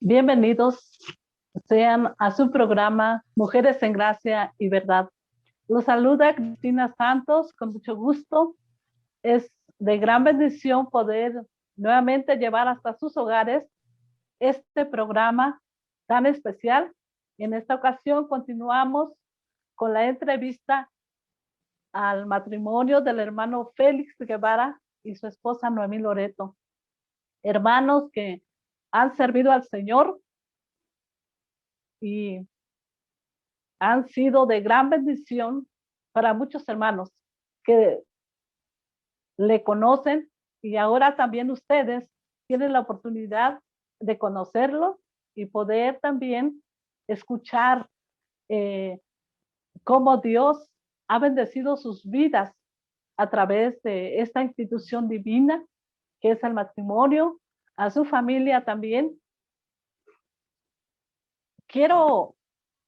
Bienvenidos sean a su programa Mujeres en Gracia y Verdad. Los saluda Cristina Santos con mucho gusto. Es de gran bendición poder nuevamente llevar hasta sus hogares este programa tan especial. En esta ocasión continuamos con la entrevista al matrimonio del hermano Félix Guevara y su esposa Noemí Loreto. Hermanos que han servido al Señor y han sido de gran bendición para muchos hermanos que le conocen, y ahora también ustedes tienen la oportunidad de conocerlo y poder también escuchar cómo Dios ha bendecido sus vidas a través de esta institución divina que es el matrimonio, a su familia también. Quiero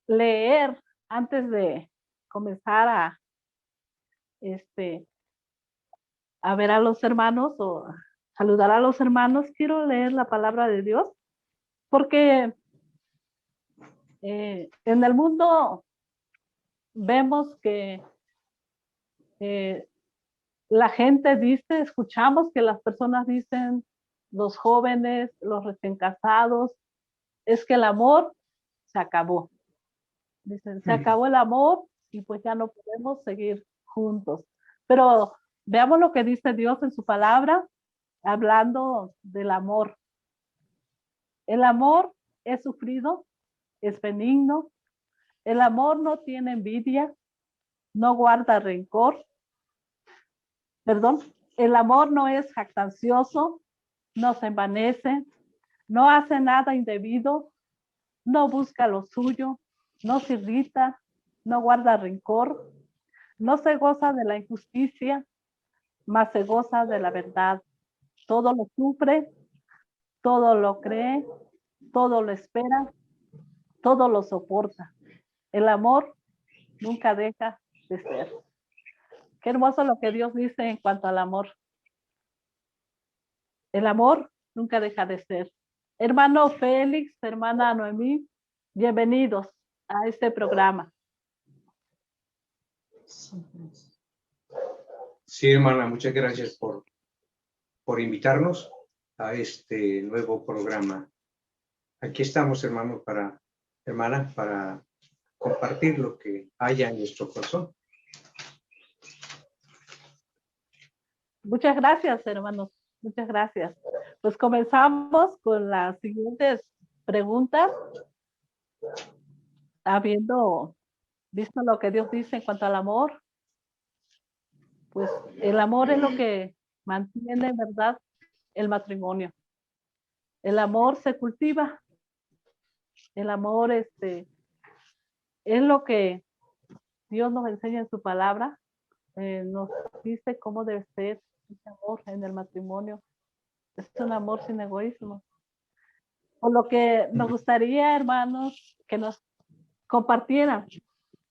leer antes de comenzar a ver a los hermanos o saludar a los hermanos. Quiero leer la palabra de Dios porque en el mundo vemos que la gente dice, escuchamos que las personas dicen, los jóvenes, los recién casados, es que el amor se acabó. Dicen, se acabó el amor y pues ya no podemos seguir juntos. Pero veamos lo que dice Dios en su palabra, hablando del amor. El amor es sufrido, es benigno. El amor no tiene envidia, no guarda rencor. Perdón, el amor no es jactancioso, no se envanece, no hace nada indebido, no busca lo suyo, no se irrita, no guarda rencor, no se goza de la injusticia, mas se goza de la verdad. Todo lo sufre, todo lo cree, todo lo espera, todo lo soporta. El amor nunca deja de ser. Qué hermoso lo que Dios dice en cuanto al amor. El amor nunca deja de ser. Hermano Félix, hermana Noemí, bienvenidos a este programa. Sí, hermana, muchas gracias por invitarnos a este nuevo programa. Aquí estamos, hermana, para compartir lo que haya en nuestro corazón. Muchas gracias, hermanos. Muchas gracias. Pues comenzamos con las siguientes preguntas. Habiendo visto lo que Dios dice en cuanto al amor, pues el amor es lo que mantiene, ¿verdad?, el matrimonio. El amor se cultiva. El amor es lo que Dios nos enseña en su palabra. Nos dice cómo debe ser ese amor en el matrimonio. Es un amor sin egoísmo. Por lo que nos gustaría, hermanos, que nos compartieran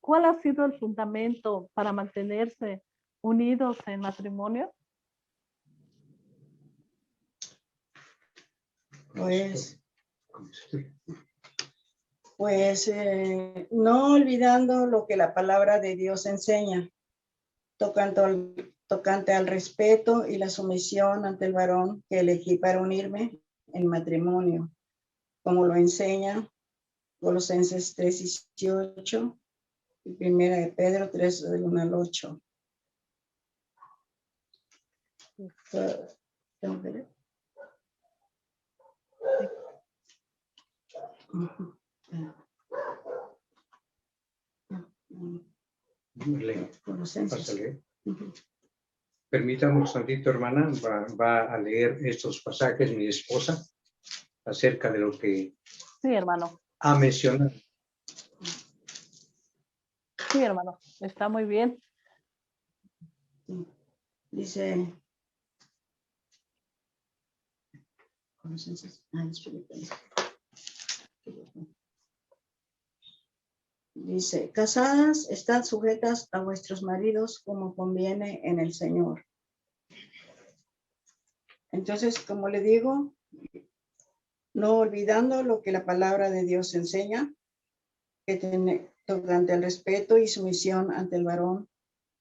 cuál ha sido el fundamento para mantenerse unidos en matrimonio. Pues no olvidando lo que la palabra de Dios enseña, tocante al respeto y la sumisión ante el varón que elegí para unirme en matrimonio, como lo enseña Colosenses 3:18 y Primera de Pedro 3, del 1 al 8. ¿Tengo que leer? Colosenses. Permítame un tantito, hermana, va a leer estos pasajes mi esposa acerca de lo que Sí, hermano. ha mencionado. Sí, hermano, está muy bien. Dice, dice, casadas, están sujetas a vuestros maridos como conviene en el Señor. Entonces, como le digo, no olvidando lo que la palabra de Dios enseña, que durante el respeto y sumisión ante el varón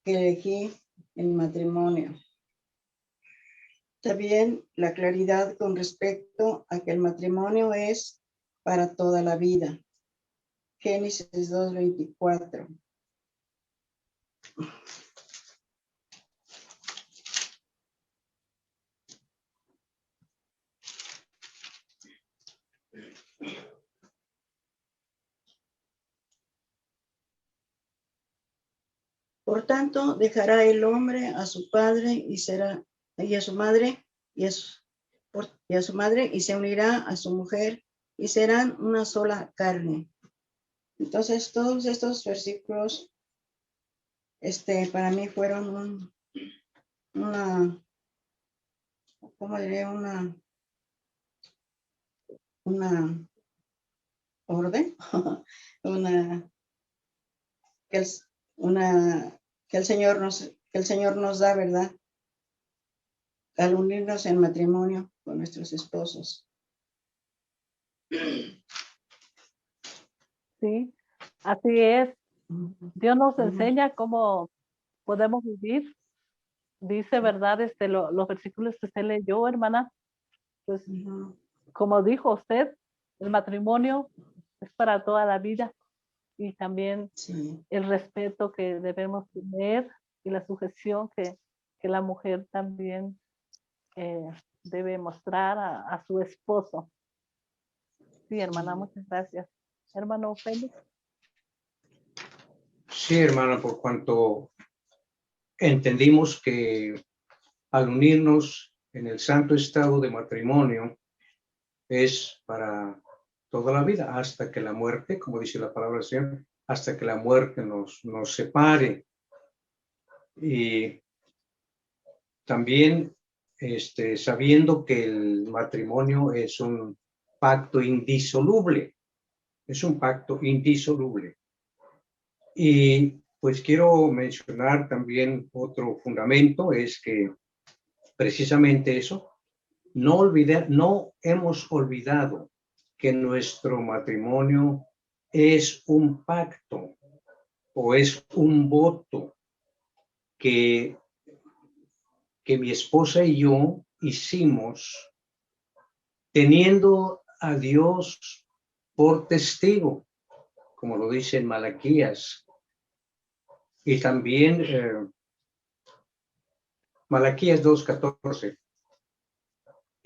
que elegí en matrimonio. También la claridad con respecto a que el matrimonio es para toda la vida. Génesis 2:24. Por tanto, dejará el hombre a su padre y a su madre y a su madre y se unirá a su mujer y serán una sola carne. Entonces, todos estos versículos, para mí fueron ¿cómo diré? Una orden, que el Señor nos da, ¿verdad? Al unirnos en matrimonio con nuestros esposos. Sí, así es. Dios nos enseña cómo podemos vivir. Dice, ¿verdad? Los versículos que usted leyó, hermana, pues como dijo usted, el matrimonio es para toda la vida y también el respeto que debemos tener y la sujeción que la mujer también debe mostrar a su esposo. Sí, hermana, muchas gracias. Hermano Félix. Sí, hermana, por cuanto entendimos que al unirnos en el santo estado de matrimonio es para toda la vida, hasta que la muerte, como dice la palabra del Señor, hasta que la muerte nos separe. Y también sabiendo que el matrimonio es un pacto indisoluble, es un pacto indisoluble. Y pues quiero mencionar también otro fundamento, es que precisamente eso, no hemos olvidado que nuestro matrimonio es un pacto o es un voto que mi esposa y yo hicimos teniendo a Dios por testigo, como lo dice en Malaquías. Y también Malaquías 2:14.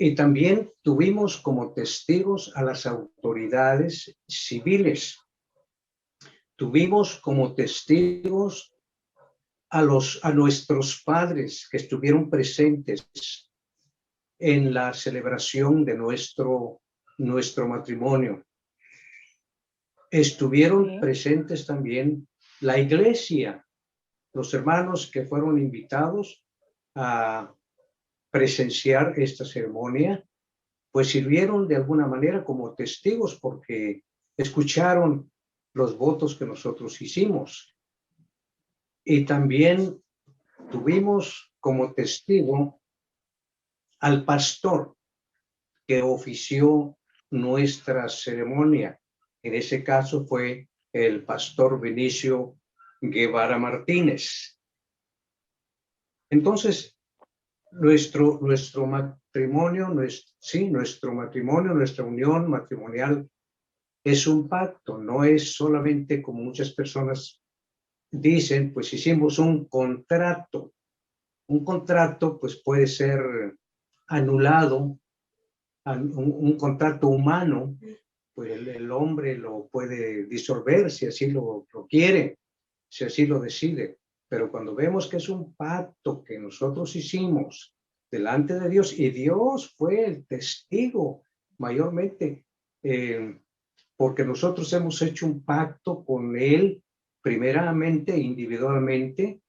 Y también tuvimos como testigos a las autoridades civiles. Tuvimos como testigos a nuestros padres que estuvieron presentes en la celebración de nuestro matrimonio. Estuvieron presentes también la iglesia, los hermanos que fueron invitados a presenciar esta ceremonia, pues sirvieron de alguna manera como testigos porque escucharon los votos que nosotros hicimos. Y también tuvimos como testigo al pastor que ofició nuestra ceremonia. En ese caso fue el pastor Benicio Guevara Martínez. Entonces, nuestro matrimonio, nuestra unión matrimonial es un pacto, no es solamente como muchas personas dicen, pues hicimos un contrato. Un contrato pues puede ser anulado, un contrato humano, pues el hombre lo puede disolver si así lo quiere, si así lo decide. Pero cuando vemos que es un pacto que nosotros hicimos delante de Dios y Dios fue el testigo mayormente, porque nosotros hemos hecho un pacto con Él, primeramente individualmente,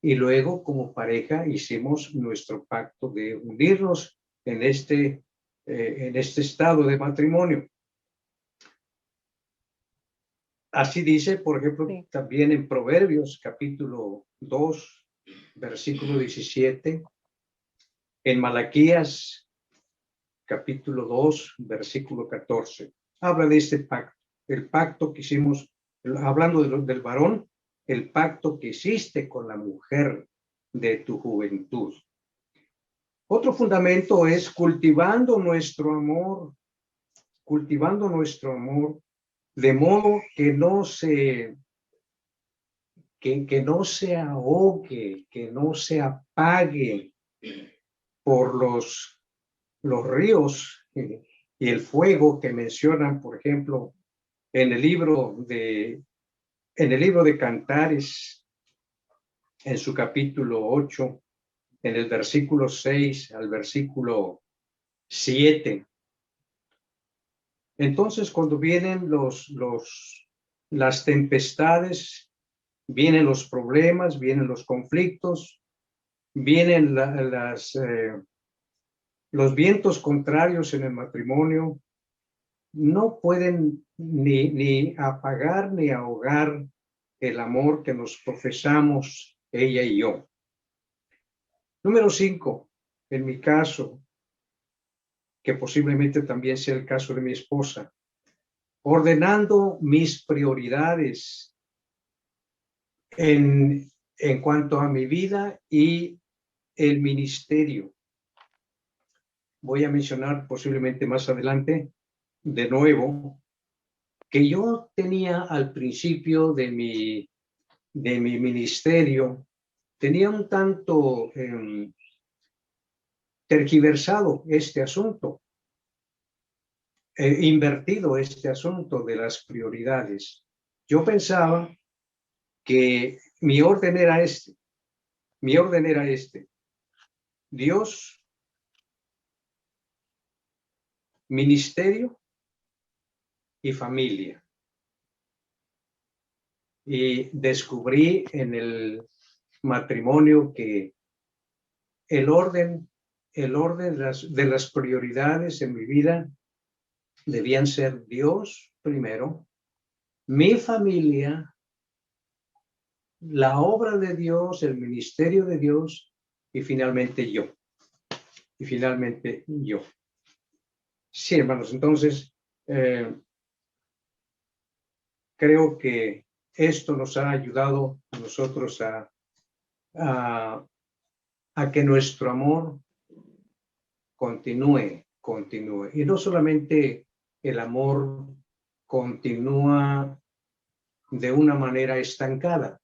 y luego como pareja hicimos nuestro pacto de unirnos en este estado de matrimonio. Así dice, por ejemplo, también en Proverbios, capítulo 2, versículo 17, en Malaquías, capítulo 2, versículo 14. Habla de este pacto, el pacto que hicimos, hablando del varón, el pacto que hiciste con la mujer de tu juventud. Otro fundamento es cultivando nuestro amor, de modo que no se ahogue, que no se apague por los ríos y el fuego que mencionan, por ejemplo, en el libro de Cantares, en su capítulo 8, en el versículo 6 al versículo 7. Entonces, cuando vienen las tempestades, vienen los problemas, vienen los conflictos, vienen los vientos contrarios en el matrimonio, no pueden ni apagar ni ahogar el amor que nos profesamos ella y yo. Número 5, en mi caso, que posiblemente también sea el caso de mi esposa, ordenando mis prioridades en cuanto a mi vida y el ministerio. Voy a mencionar posiblemente más adelante de nuevo que yo tenía al principio de mi ministerio, tenía un tanto tergiversado este asunto, invertido este asunto de las prioridades. Yo pensaba que mi orden era este. Dios, ministerio y familia. Y descubrí en el matrimonio que el orden de las prioridades en mi vida debían ser Dios primero, mi familia, la obra de Dios, el ministerio de Dios y finalmente yo. Sí, hermanos, entonces creo que esto nos ha ayudado a nosotros a que nuestro amor continúe. Y no solamente el amor continúa de una manera estancada,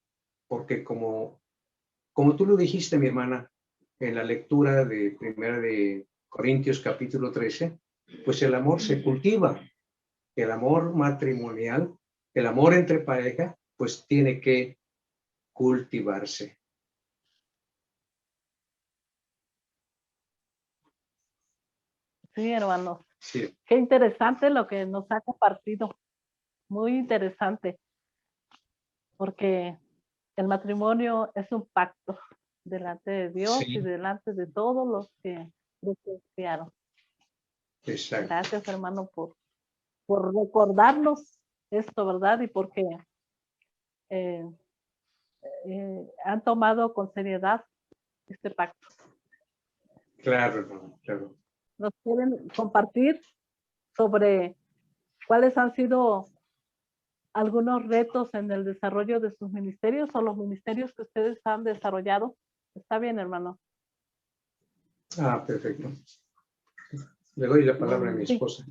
porque como tú lo dijiste, mi hermana, en la lectura de Primera de Corintios capítulo 13, pues el amor se cultiva. El amor matrimonial, el amor entre pareja, pues tiene que cultivarse. Sí, hermanos. Sí. Qué interesante lo que nos ha compartido. Muy interesante. Porque el matrimonio es un pacto delante de Dios Sí. y delante de todos los que lo confiaron. Exacto. Gracias, hermano, por recordarnos esto, ¿verdad? Y porque han tomado con seriedad este pacto. Claro, hermano, claro. ¿Nos quieren compartir sobre cuáles han sido algunos retos en el desarrollo de sus ministerios o los ministerios que ustedes han desarrollado? Está bien, hermano. Perfecto. Le doy la palabra a mi esposa.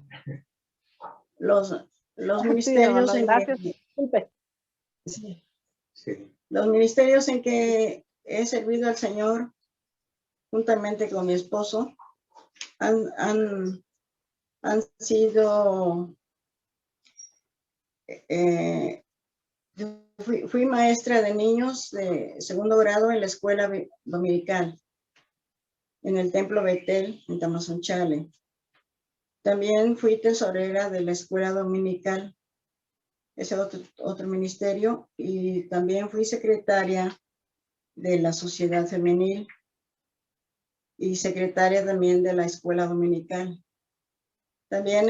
Los Sí, ministerios hermano, gracias. Sí. Los ministerios en que he servido al Señor juntamente con mi esposo han sido fui maestra de niños de segundo grado en la escuela dominical en el templo Betel en Tamazunchale. También fui tesorera de la escuela dominical, ese otro ministerio, y también fui secretaria de la sociedad femenil y secretaria también de la escuela dominical. También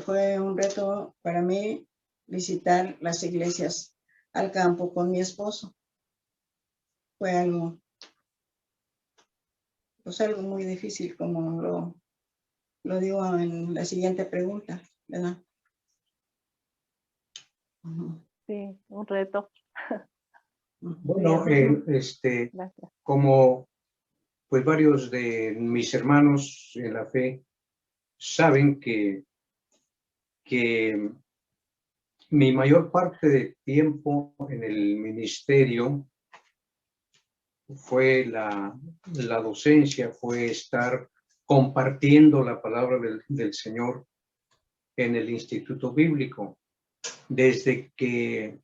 fue un reto para mí visitar las iglesias al campo con mi esposo. Fue algo muy difícil como Lo digo en la siguiente pregunta, ¿verdad? Sí, un reto. Bueno, Gracias. como pues varios de mis hermanos en la fe saben que mi mayor parte de tiempo en el ministerio fue la docencia, fue estar compartiendo la palabra del Señor en el Instituto Bíblico. Desde que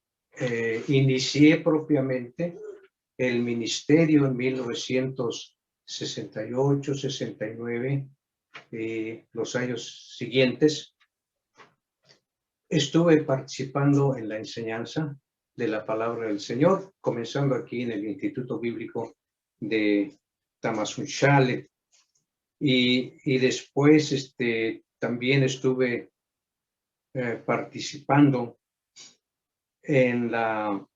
inicié propiamente el ministerio en 1968, 69, los años siguientes, estuve participando en la enseñanza de la palabra del Señor, comenzando aquí en el Instituto Bíblico de Tamazunchale. Y después también estuve participando en la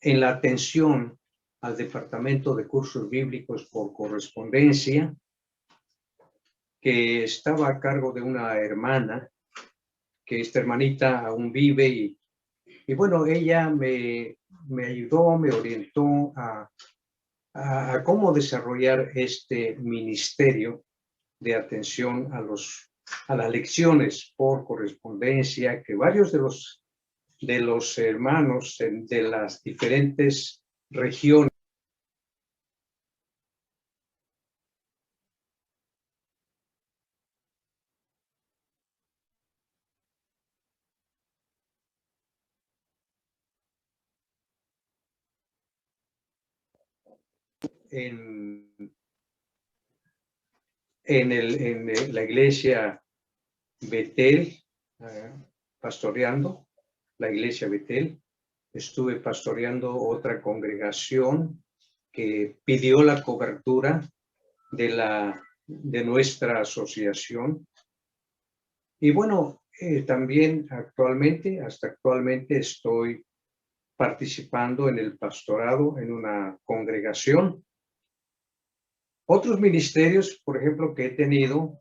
atención al Departamento de Cursos Bíblicos por Correspondencia, que estaba a cargo de una hermana, que esta hermanita aún vive y bueno, ella me ayudó, me orientó a cómo desarrollar este ministerio de atención a las lecciones por correspondencia, que varios de los hermanos de las diferentes regiones en la iglesia Betel, pastoreando la iglesia Betel. Estuve pastoreando otra congregación que pidió la cobertura de nuestra asociación. Y bueno, también hasta actualmente estoy participando en el pastorado en una congregación. Otros ministerios, por ejemplo, que he tenido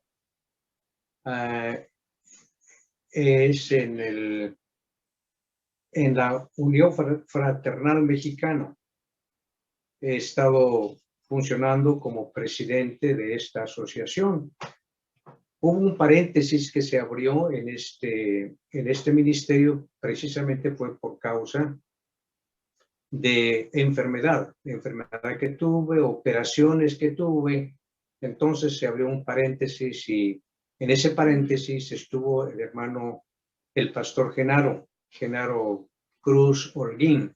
es en la Unión Fraternal Mexicana. He estado funcionando como presidente de esta asociación. Hubo un paréntesis que se abrió en este ministerio, precisamente fue por causa de enfermedad que tuve, operaciones que tuve. Entonces se abrió un paréntesis y en ese paréntesis estuvo el pastor Genaro Cruz Holguín.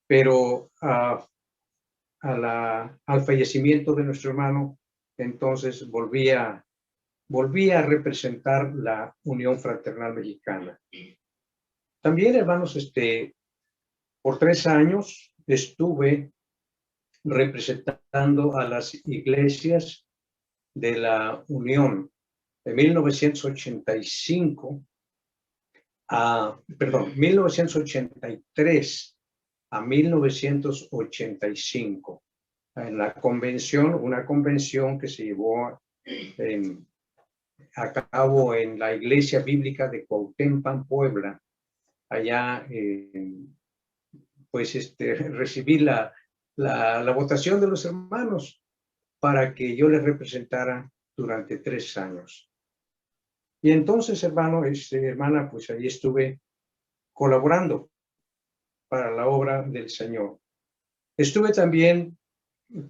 Pero al fallecimiento de nuestro hermano, entonces volví a representar la Unión Fraternal Mexicana. También, hermanos, por 3 años estuve representando a las iglesias de la Unión de 1983 a 1985. En la convención, una convención que se llevó a cabo en la Iglesia Bíblica de Cuauhtémoc, Puebla. Allá, pues, recibí la votación de los hermanos para que yo les representara durante 3 años. Y entonces, hermana, pues allí estuve colaborando para la obra del Señor. Estuve también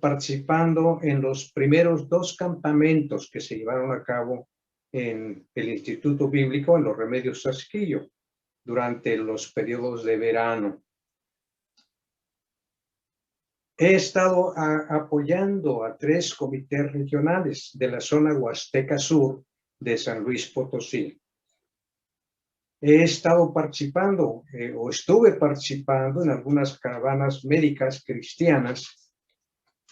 participando en los primeros 2 campamentos que se llevaron a cabo en el Instituto Bíblico, en los Remedios Sarsquillo, durante los periodos de verano. He estado apoyando a 3 comités regionales de la zona Huasteca Sur de San Luis Potosí. He estado participando o estuve participando en algunas caravanas médicas cristianas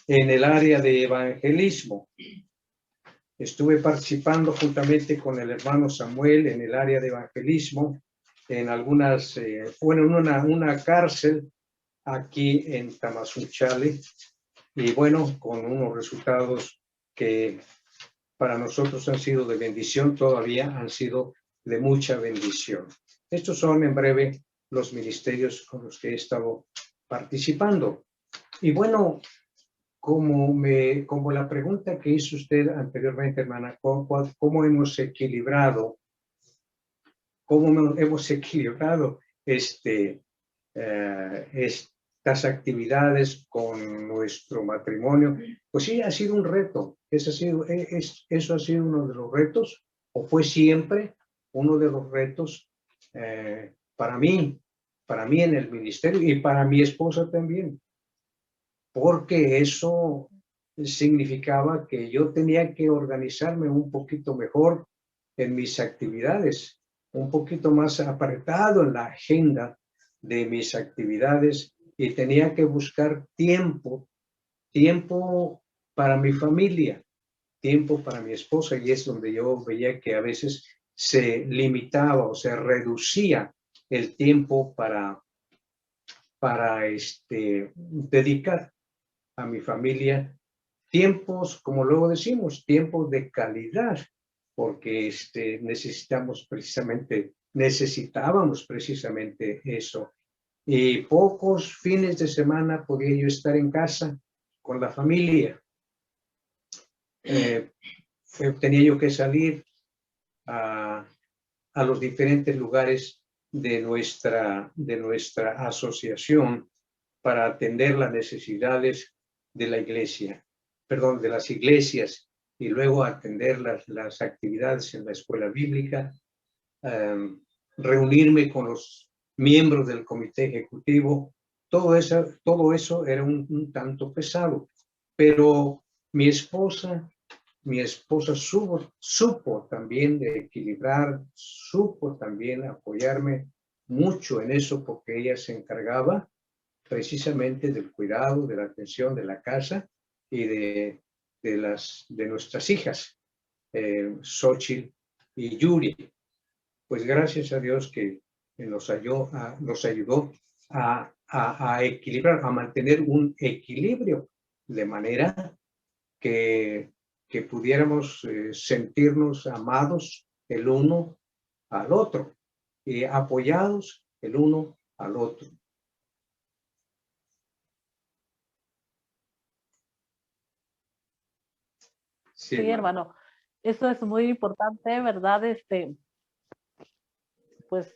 en el área de evangelismo. Estuve participando juntamente con el hermano Samuel en el área de evangelismo, en algunas, en una cárcel aquí en Tamazunchale, y bueno, con unos resultados que para nosotros han sido de bendición, todavía han sido de mucha bendición. Estos son en breve los ministerios con los que he estado participando. Y bueno, como la pregunta que hizo usted anteriormente, hermana, ¿cómo hemos equilibrado estas actividades con nuestro matrimonio? Pues sí, ha sido un reto. Eso ha sido uno de los retos, o fue siempre uno de los retos para mí en el ministerio y para mi esposa también, porque eso significaba que yo tenía que organizarme un poquito mejor en mis actividades, un poquito más apretado en la agenda de mis actividades, y tenía que buscar tiempo para mi familia, tiempo para mi esposa, y es donde yo veía que a veces se limitaba o se reducía el tiempo para dedicar a mi familia tiempos, como luego decimos, tiempos de calidad, porque necesitábamos precisamente eso. Y pocos fines de semana podía yo estar en casa con la familia. Tenía yo que salir a los diferentes lugares de nuestra asociación para atender las necesidades de la iglesia, de las iglesias, y luego atender las actividades en la escuela bíblica, reunirme con los miembros del comité ejecutivo. Todo eso era un tanto pesado, pero mi esposa supo también de equilibrar, supo también apoyarme mucho en eso, porque ella se encargaba precisamente del cuidado, de la atención de la casa y de nuestras hijas, Xochitl y Yuri. Pues gracias a Dios que nos ayudó a equilibrar, a mantener un equilibrio, de manera que pudiéramos sentirnos amados el uno al otro y apoyados el uno al otro. Sí, hermano. Eso es muy importante, ¿verdad? Pues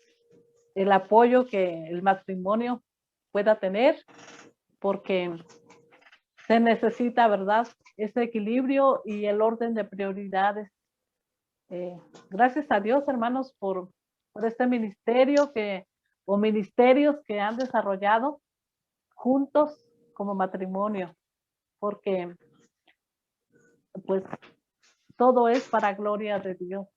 el apoyo que el matrimonio pueda tener, porque se necesita, ¿verdad? Ese equilibrio y el orden de prioridades. Gracias a Dios, hermanos, por este ministerio o ministerios que han desarrollado juntos como matrimonio, porque pues todo es para gloria de Dios.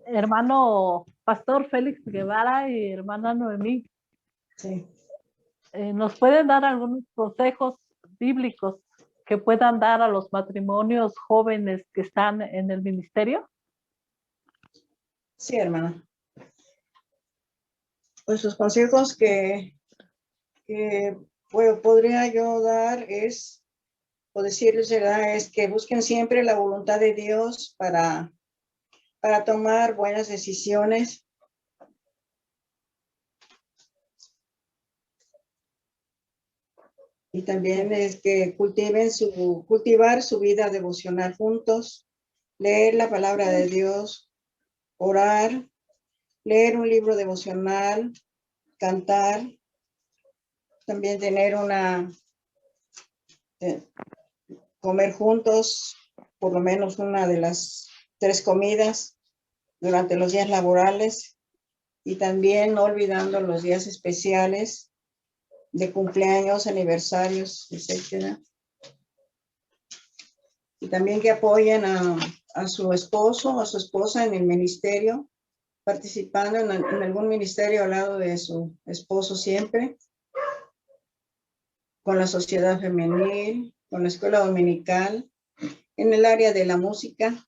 Hermano Pastor Félix Guevara y hermana Noemí, Sí. ¿Nos pueden dar algunos consejos bíblicos que puedan dar a los matrimonios jóvenes que están en el ministerio? Sí, hermana. Pues los consejos que podría yo dar o decirles, ¿verdad? Es que busquen siempre la voluntad de Dios para tomar buenas decisiones. Y también es que cultivar su vida devocional juntos, leer la palabra de Dios, orar, leer un libro devocional, cantar, también tener comer juntos, por lo menos una de las 3 comidas durante los días laborales, y también no olvidando los días especiales de cumpleaños, aniversarios, etcétera. Y también que apoyen a su esposo o a su esposa en el ministerio, participando en algún ministerio al lado de su esposo siempre, con la sociedad femenil, con la escuela dominical, en el área de la música.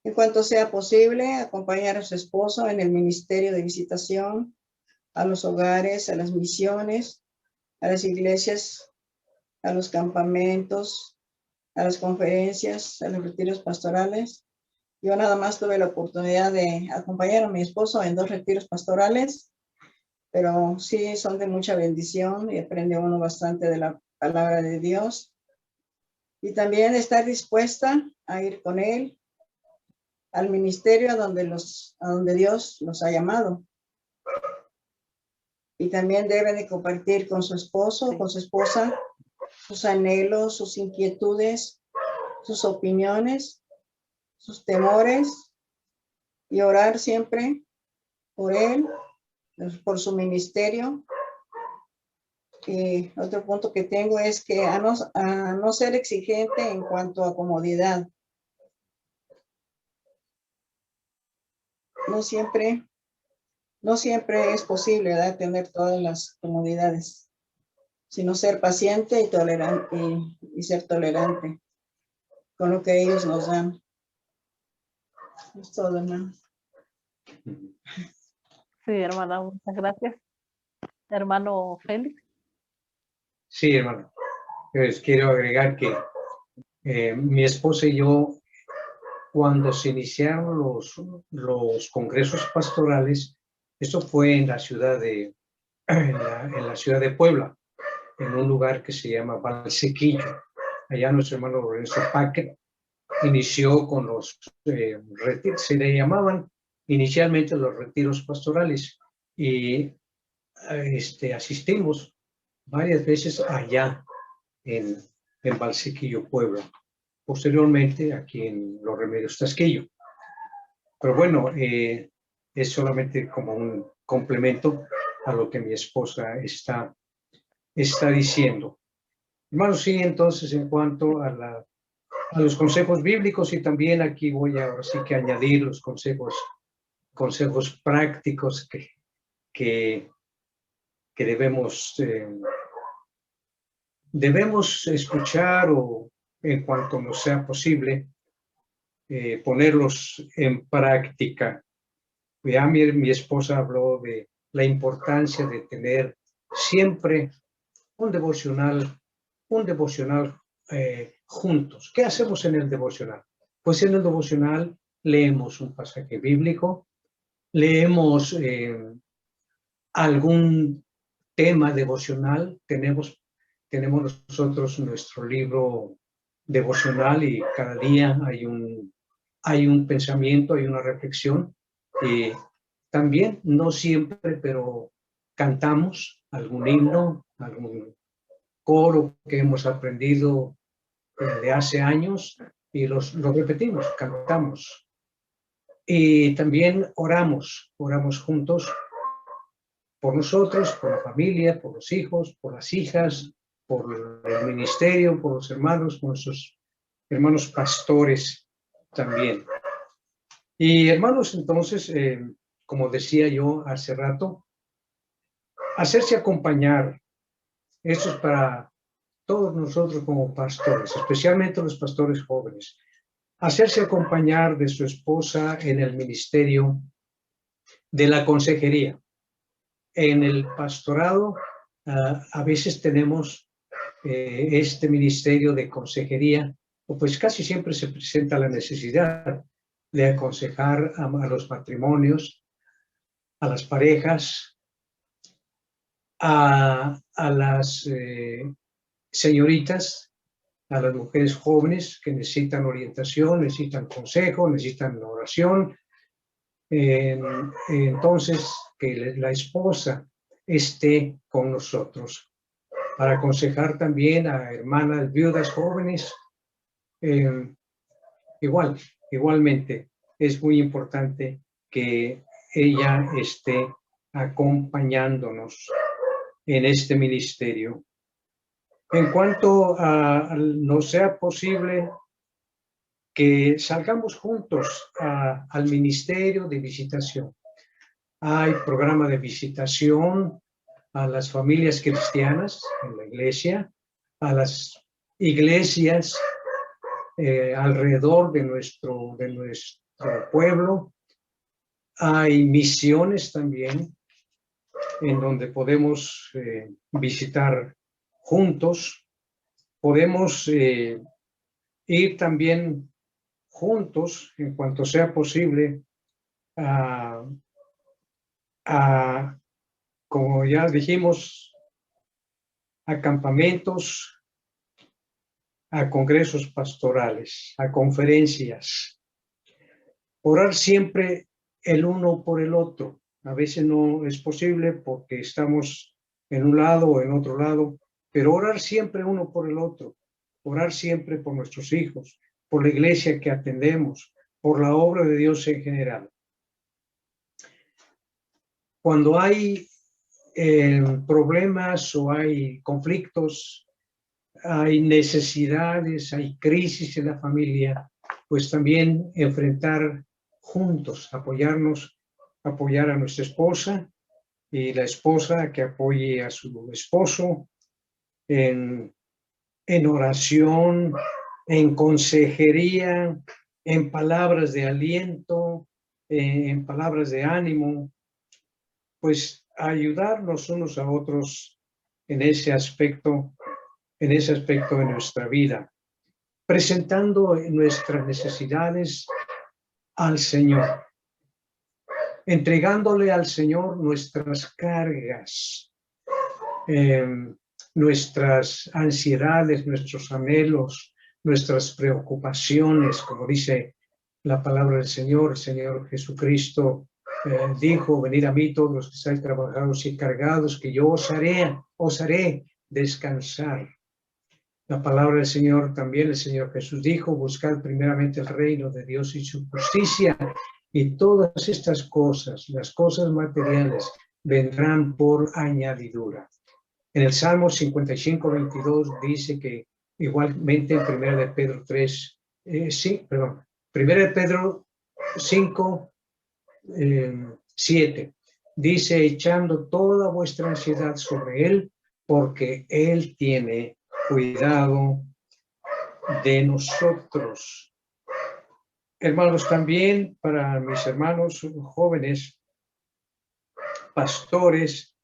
En cuanto sea posible, acompañar a su esposo en el ministerio de visitación, a los hogares, a las misiones, a las iglesias, a los campamentos, a las conferencias, a los retiros pastorales. Yo nada más tuve la oportunidad de acompañar a mi esposo en 2 retiros pastorales, pero sí son de mucha bendición y aprende uno bastante de la palabra de Dios. Y también estar dispuesta a ir con él al ministerio a donde Dios los ha llamado. Y también debe de compartir con su esposo, con su esposa, sus anhelos, sus inquietudes, sus opiniones, sus temores, y orar siempre por él, por su ministerio. Y otro punto que tengo es que a no ser exigente en cuanto a comodidad. No siempre es posible, ¿verdad?, tener todas las comodidades, sino ser paciente y tolerante, y ser tolerante con lo que ellos nos dan. Es todo, hermano. Sí, hermana, muchas gracias. Hermano Félix. Sí, hermano. Pues quiero agregar que mi esposa y yo, cuando se iniciaron los congresos pastorales, eso fue en la ciudad de Puebla, en un lugar que se llama Valsequillo. Allá nuestro hermano Lorenzo Paquet inició con los retiros, se le llamaban inicialmente los retiros pastorales, y asistimos varias veces allá en Valsequillo, Puebla. Posteriormente aquí en Los Remedios, Tasquillo. Pero bueno, es solamente como un complemento a lo que mi esposa está diciendo. Hermanos, sí, entonces en cuanto a los consejos bíblicos, y también aquí voy ahora sí que añadir los consejos prácticos que debemos escuchar, o en cuanto nos sea posible, ponerlos en práctica. Ya mi esposa habló de la importancia de tener siempre un devocional juntos. ¿Qué hacemos en el devocional? Pues en el devocional leemos un pasaje bíblico, leemos algún tema devocional, tenemos nosotros nuestro libro devocional, y cada día hay un pensamiento, hay una reflexión. Y también, no siempre, pero cantamos algún himno, algún coro que hemos aprendido de hace años, y lo repetimos, cantamos. Y también oramos juntos por nosotros, por la familia, por los hijos, por las hijas, por el ministerio, por los hermanos, por nuestros hermanos pastores también. Y hermanos, entonces, como decía yo hace rato, hacerse acompañar. Esto es para todos nosotros como pastores, especialmente los pastores jóvenes. Hacerse acompañar de su esposa en el ministerio de la consejería. En el pastorado, a veces tenemos este ministerio de consejería, o pues casi siempre se presenta la necesidad de aconsejar a los matrimonios, a las parejas, a las señoritas, a las mujeres jóvenes que necesitan orientación, necesitan consejo, necesitan oración. Entonces, que la esposa esté con nosotros para aconsejar también a hermanas viudas jóvenes. Igualmente, es muy importante que ella esté acompañándonos en este ministerio. En cuanto a no sea posible que salgamos juntos al ministerio de visitación. Hay programa de visitación a las familias cristianas en la iglesia, a las iglesias alrededor de nuestro pueblo. Hay misiones también en donde podemos visitar juntos. Podemos ir también juntos, en cuanto sea posible, como ya dijimos, a campamentos, a congresos pastorales, a conferencias. Orar siempre el uno por el otro. A veces no es posible porque estamos en un lado o en otro lado, pero orar siempre uno por el otro. Orar siempre por nuestros hijos, por la iglesia que atendemos, por la obra de Dios en general. Cuando hay problemas o hay conflictos, hay necesidades, hay crisis en la familia, pues también enfrentar juntos, apoyarnos, apoyar a nuestra esposa y la esposa que apoye a su esposo en oración, en consejería, en palabras de aliento, en palabras de ánimo, pues ayudarnos unos a otros en ese aspecto de nuestra vida, presentando nuestras necesidades al Señor, entregándole al Señor nuestras cargas, nuestras ansiedades, nuestros anhelos, nuestras preocupaciones, como dice la palabra del Señor. El Señor Jesucristo dijo: venid a mí todos los que estáis trabajados y cargados, que yo os haré descansar. La palabra del Señor también, el Señor Jesús dijo: buscad primeramente el reino de Dios y su justicia, y todas estas cosas, las cosas materiales, vendrán por añadidura. En el Salmo 55, 22 dice que igualmente en 1 de Pedro 3, 1 de Pedro 5, 7, dice: echando toda vuestra ansiedad sobre Él, porque Él tiene cuidado de nosotros. Hermanos, también para mis hermanos jóvenes, pastores,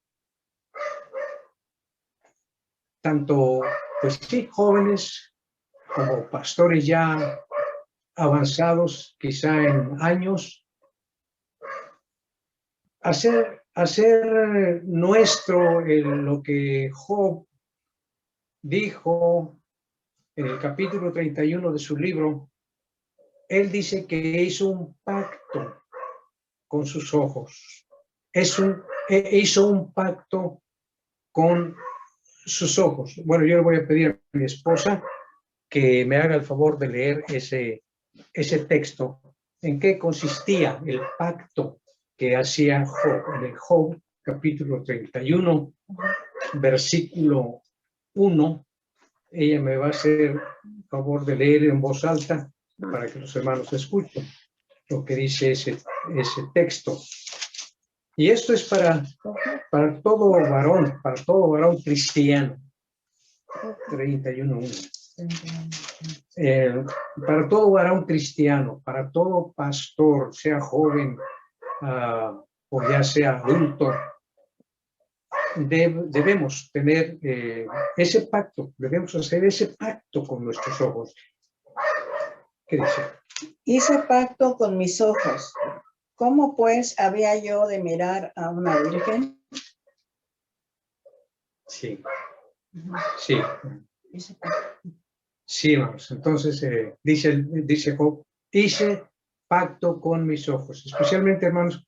tanto, pues sí, jóvenes como pastores ya avanzados, quizá en años, hacer nuestro lo que Job dijo en el capítulo 31 de su libro. Él dice que hizo un pacto con sus ojos. Hizo un pacto con sus ojos. Bueno, yo le voy a pedir a mi esposa que me haga el favor de leer ese texto. ¿En qué consistía el pacto que hacía Job? En el Job, capítulo 31, versículo 1. Ella me va a hacer el favor de leer en voz alta para que los hermanos escuchen lo que dice ese texto. Y esto es para todo varón cristiano. 31:1. Para todo varón cristiano, para todo pastor, sea joven o ya sea adulto, debemos tener ese pacto, debemos hacer ese pacto con nuestros ojos. ¿Qué dice? Hice pacto con mis ojos. ¿Cómo pues había yo de mirar a una virgen? Sí. Sí, vamos. Entonces, dice Job: hice pacto con mis ojos. Especialmente, hermanos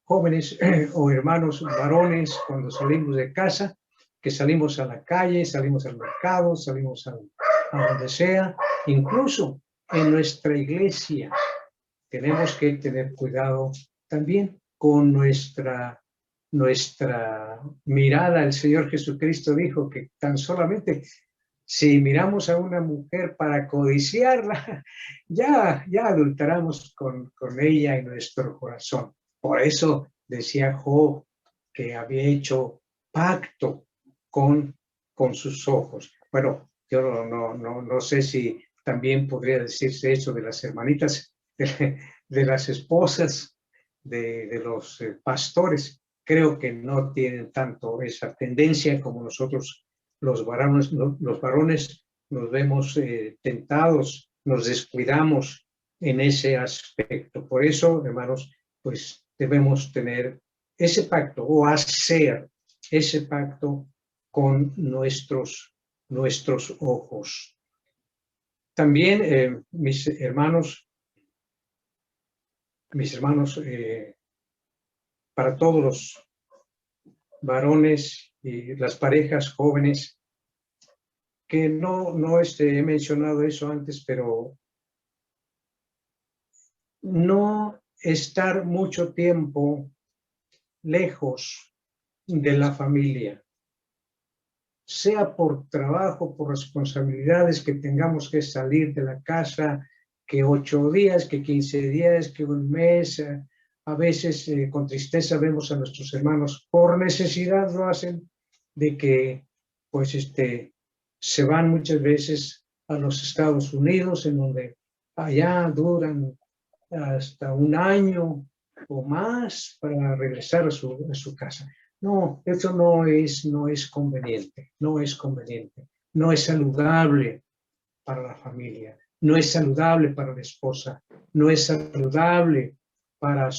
jóvenes o hermanos varones, cuando salimos de casa, que salimos a la calle, salimos al mercado, salimos a donde sea, incluso en nuestra iglesia, tenemos que tener cuidado también con nuestra mirada. El Señor Jesucristo dijo que tan solamente si miramos a una mujer para codiciarla, ya adulteramos con ella en nuestro corazón. Por eso decía Job que había hecho pacto con sus ojos. Bueno, yo no sé si también podría decirse eso de las hermanitas, de las esposas, de los pastores. Creo que no tienen tanto esa tendencia como nosotros los varones nos vemos tentados nos descuidamos en ese aspecto. Por eso, hermanos, pues debemos tener ese pacto o hacer ese pacto con nuestros ojos. También, mis hermanos, para todos los varones y las parejas jóvenes, que no he mencionado eso antes, pero no estar mucho tiempo lejos de la familia, sea por trabajo, por responsabilidades, que tengamos que salir de la casa, que 8 días, que 15 días, que un mes. A veces con tristeza vemos a nuestros hermanos, por necesidad lo hacen, de que pues se van muchas veces a los Estados Unidos, en donde allá duran hasta 1 año o más para regresar a su casa. No, eso no es conveniente, no es conveniente, no es saludable para la familia, no es saludable para la esposa, no es saludable para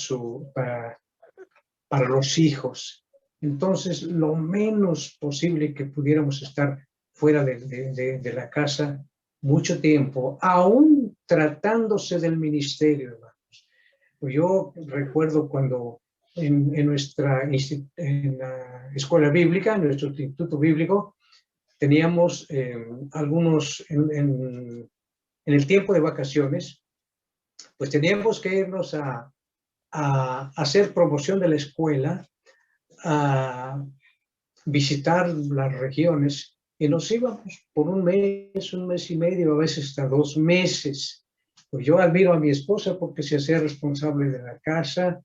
los hijos. Entonces, lo menos posible que pudiéramos estar fuera de la casa mucho tiempo, aún tratándose del ministerio, hermanos. Yo recuerdo cuando en la escuela bíblica, en nuestro instituto bíblico, teníamos algunos, en el tiempo de vacaciones, pues teníamos que irnos a hacer promoción de la escuela, a visitar las regiones, y nos íbamos por 1 mes y medio, a veces hasta 2 meses. Pues yo admiro a mi esposa porque se hacía responsable de la casa,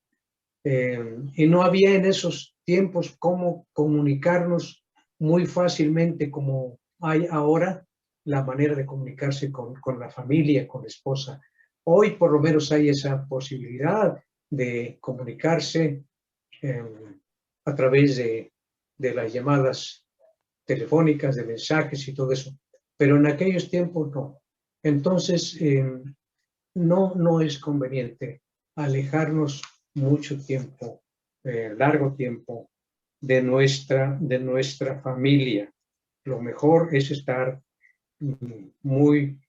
y no había en esos tiempos cómo comunicarnos muy fácilmente como hay ahora, la manera de comunicarse con la familia, con la esposa. Hoy por lo menos hay esa posibilidad de comunicarse a través de las llamadas telefónicas, de mensajes y todo eso. Pero en aquellos tiempos no. Entonces, no es conveniente alejarnos mucho tiempo, largo tiempo, de nuestra familia. Lo mejor es estar muy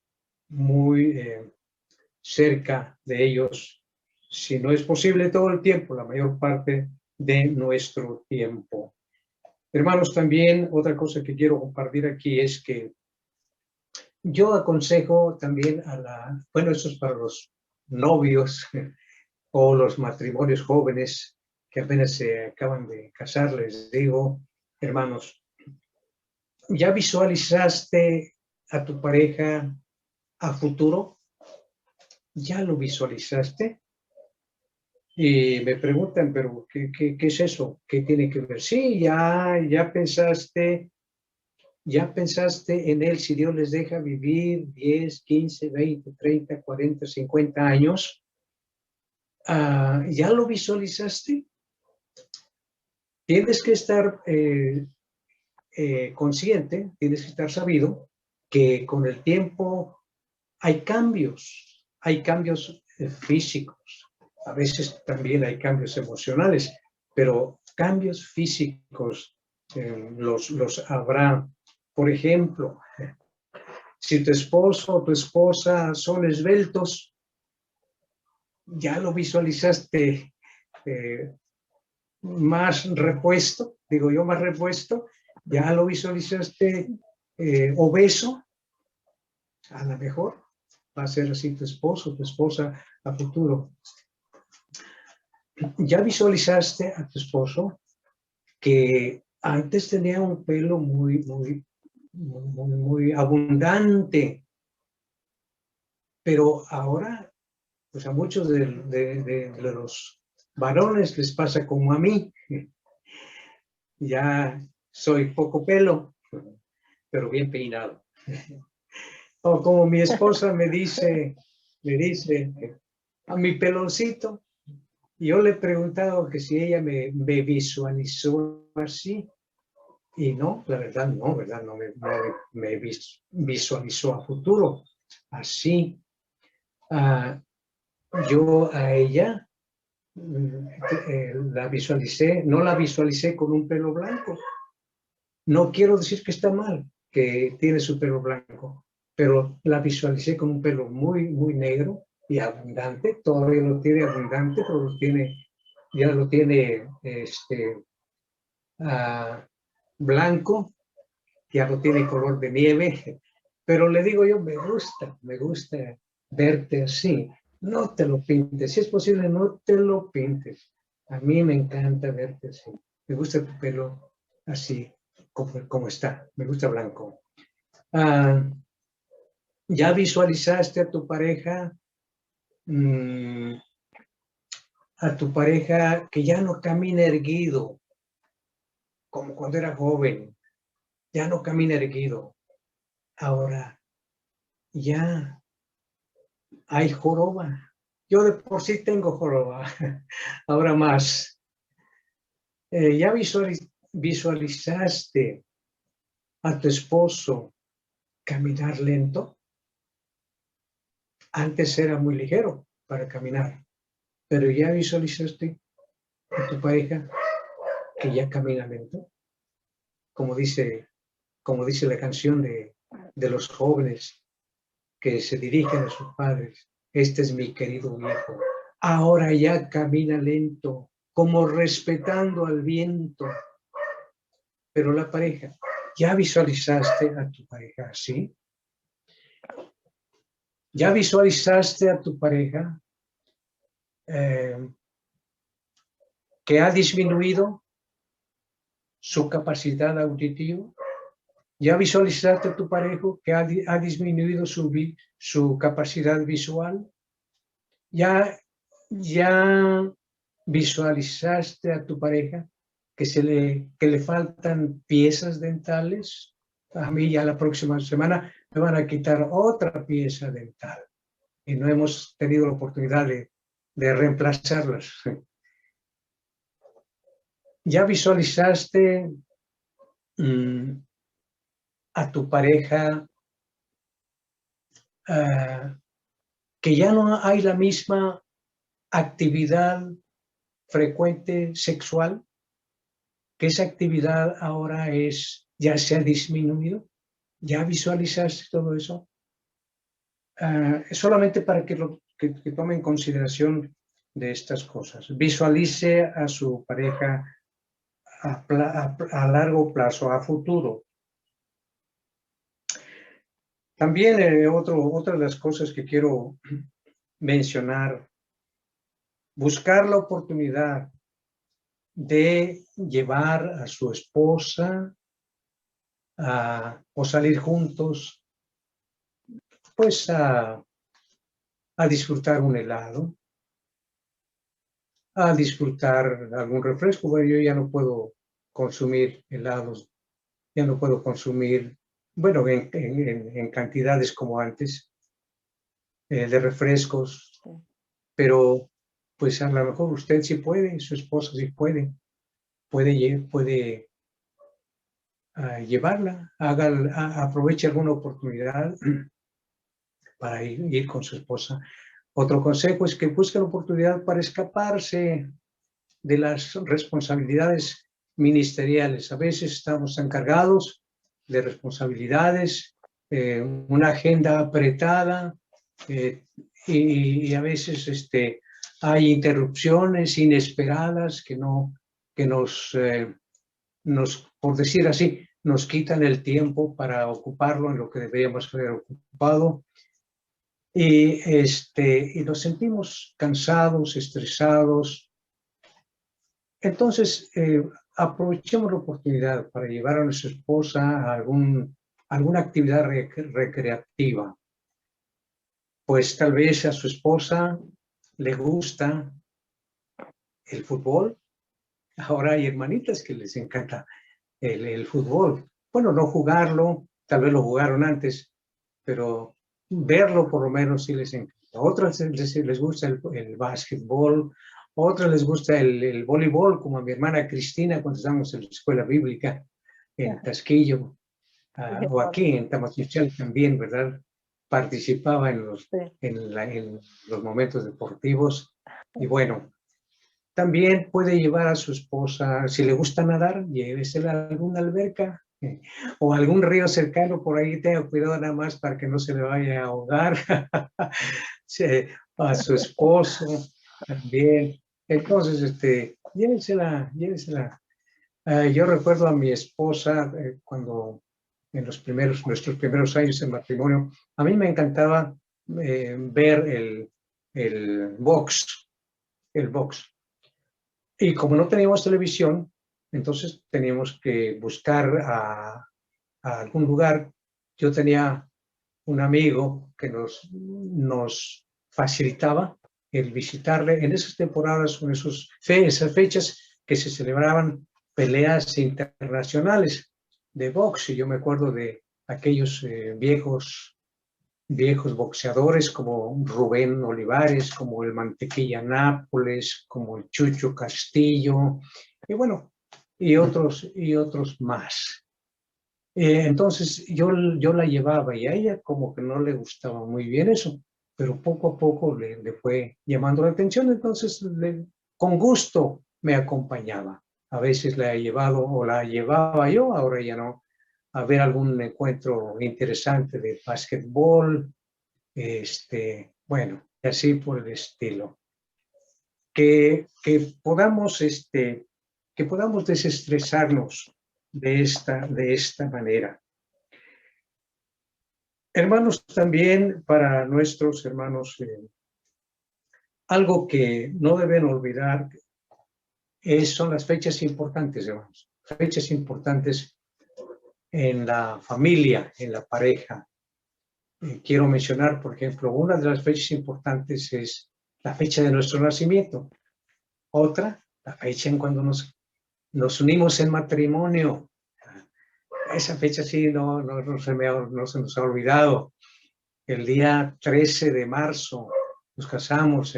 cerca de ellos, si no es posible todo el tiempo, la mayor parte de nuestro tiempo. Hermanos, también otra cosa que quiero compartir aquí es que yo aconsejo también bueno, eso es para los novios o los matrimonios jóvenes que apenas se acaban de casar, les digo, hermanos, ¿ya visualizaste a tu pareja a futuro? ¿Ya lo visualizaste? Y me preguntan, pero ¿qué es eso? ¿Qué tiene que ver? Sí, ya pensaste en él, si Dios les deja vivir 10, 15, 20, 30, 40, 50 años. ¿Ya lo visualizaste? Tienes que estar consciente, tienes que estar sabido que con el tiempo hay cambios físicos, a veces también hay cambios emocionales, pero cambios físicos los habrá. Por ejemplo, si tu esposo o tu esposa son esbeltos, ya lo visualizaste más repuesto, digo yo, más repuesto, ya lo visualizaste obeso, a lo mejor va a ser así tu esposo, tu esposa a futuro. Ya visualizaste a tu esposo que antes tenía un pelo muy abundante, pero ahora, pues a muchos de los varones les pasa como a mí. Ya soy poco pelo, pero bien peinado. O como mi esposa me dice a mi peloncito, yo le he preguntado que si ella me visualizó así, y no, la verdad no, ¿verdad? No me visualizó a futuro. así. Yo a ella la visualicé, no la visualicé con un pelo blanco. No quiero decir que está mal, que tiene su pelo blanco, pero la visualicé con un pelo muy, muy negro y abundante. Todavía lo tiene abundante, pero ya lo tiene blanco, ya lo tiene color de nieve. Pero le digo yo, me gusta verte así. No te lo pintes, si es posible, no te lo pintes. A mí me encanta verte así. Me gusta tu pelo así, como está. Me gusta blanco. ¿Ya visualizaste a tu pareja? A tu pareja que ya no camina erguido, como cuando era joven. Ya no camina erguido. Ahora, ya hay joroba. Yo de por sí tengo joroba. Ahora más. ¿Ya visualizaste a tu esposo caminar lento? Antes era muy ligero para caminar, pero ¿ya visualizaste a tu pareja que ya camina lento? Como dice la canción de los jóvenes que se dirigen a sus padres. Este es mi querido viejo. Ahora ya camina lento, como respetando al viento. Pero la pareja, ¿ya visualizaste a tu pareja así? ¿Ya visualizaste a tu pareja que ha disminuido su capacidad auditiva? ¿Ya visualizaste a tu pareja que ha disminuido su capacidad visual? ¿Ya visualizaste a tu pareja que le faltan piezas dentales? A mí ya la próxima semana me van a quitar otra pieza dental y no hemos tenido la oportunidad de reemplazarlas. ¿Ya visualizaste a tu pareja que ya no hay la misma actividad frecuente sexual? Que esa actividad ahora ya se ha disminuido. ¿Ya visualizaste todo eso? Solamente para que tome en consideración de estas cosas. Visualice a su pareja a largo plazo, a futuro. También otra de las cosas que quiero mencionar, buscar la oportunidad de llevar a su esposa o salir juntos, pues a disfrutar un helado, a disfrutar algún refresco. Bueno, yo ya no puedo consumir helados, ya no puedo consumir, bueno, en cantidades como antes, de refrescos, pero pues a lo mejor usted sí puede, su esposa sí puede llevarla, aproveche alguna oportunidad para ir con su esposa. Otro consejo es que busque la oportunidad para escaparse de las responsabilidades ministeriales. A veces estamos encargados de responsabilidades, una agenda apretada, y a veces hay interrupciones inesperadas que por decir así, nos quitan el tiempo para ocuparlo en lo que deberíamos haber ocupado. Y nos sentimos cansados, estresados. Entonces, aprovechemos la oportunidad para llevar a nuestra esposa a alguna actividad recreativa. Pues tal vez a su esposa le gusta el fútbol. Ahora hay hermanitas que les encanta el fútbol. Bueno, no jugarlo, tal vez lo jugaron antes, pero verlo por lo menos sí les encanta. A otras les gusta el básquetbol, a otras les gusta el voleibol, como a mi hermana Cristina cuando estábamos en la escuela bíblica en Tasquillo, o aquí en Tamazunchal también, ¿verdad? participaba en los, Sí. en los momentos deportivos. Y bueno, también puede llevar a su esposa, si le gusta nadar, llévesela a alguna alberca o algún río cercano por ahí, tenga cuidado nada más para que no se le vaya a ahogar. Sí, a su esposo también. Entonces, llévesela, llévesela. Yo recuerdo a mi esposa cuando en nuestros primeros años de matrimonio, a mí me encantaba ver el box. Y como no teníamos televisión, entonces teníamos que buscar a algún lugar. Yo tenía un amigo que nos facilitaba el visitarle en esas temporadas, en esas fechas que se celebraban peleas internacionales de box. Y yo me acuerdo de aquellos viejos boxeadores como Rubén Olivares, como el Mantequilla Nápoles, como el Chucho Castillo, y bueno, y otros más. Entonces yo la llevaba y a ella como que no le gustaba muy bien eso, pero poco a poco le fue llamando la atención, entonces con gusto me acompañaba. A veces la he llevado o la llevaba yo, ahora ya no, a ver algún encuentro interesante de básquetbol, bueno, y así por el estilo. Que podamos desestresarnos de esta manera. Hermanos, también para nuestros hermanos, algo que no deben olvidar son las fechas importantes, hermanos. Fechas importantes en la familia, en la pareja. Quiero mencionar, por ejemplo, una de las fechas importantes es la fecha de nuestro nacimiento. Otra, la fecha en cuando nos unimos en matrimonio. Esa fecha sí no se nos ha olvidado. El día 13 de marzo nos casamos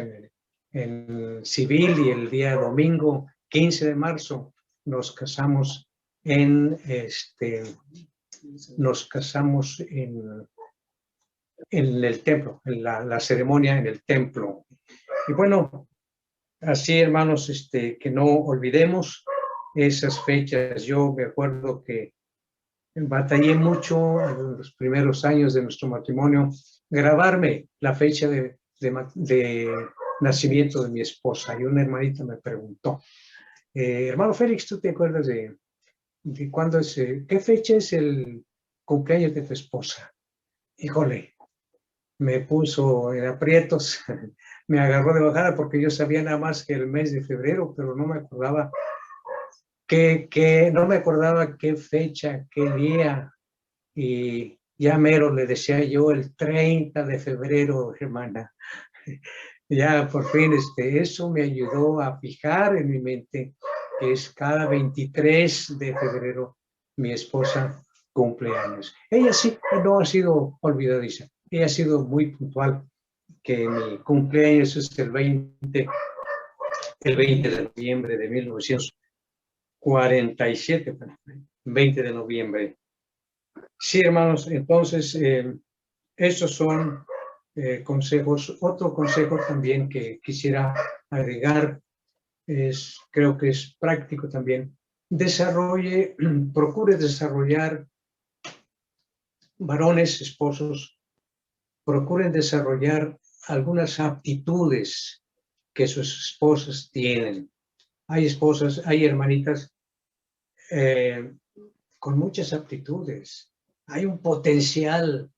en civil y el día domingo 15 de marzo nos casamos en el templo, en la ceremonia en el templo. Y bueno, así hermanos, que no olvidemos esas fechas. Yo me acuerdo que batallé mucho en los primeros años de nuestro matrimonio, grabarme la fecha de nacimiento de mi esposa. Y una hermanita me preguntó, hermano Félix, ¿tú te acuerdas de cuándo es, qué fecha es el cumpleaños de tu esposa? Híjole, me puso en aprietos, me agarró de bajada porque yo sabía nada más que el mes de febrero, pero no me acordaba no me acordaba qué fecha, qué día. Y ya mero le decía yo el 30 de febrero, hermana. Ya por fin eso me ayudó a fijar en mi mente que es cada 23 de febrero mi esposa cumple años. Ella sí no ha sido olvidadiza, ella ha sido muy puntual, que mi cumpleaños es el 20 de noviembre de 1947, 20 de noviembre. Sí, hermanos, entonces esos son consejos. Otro consejo también que quisiera agregar creo que es práctico también. Procure desarrollar, varones, esposos, procuren desarrollar algunas aptitudes que sus esposas tienen. Hay esposas, hay hermanitas con muchas aptitudes. Hay un potencial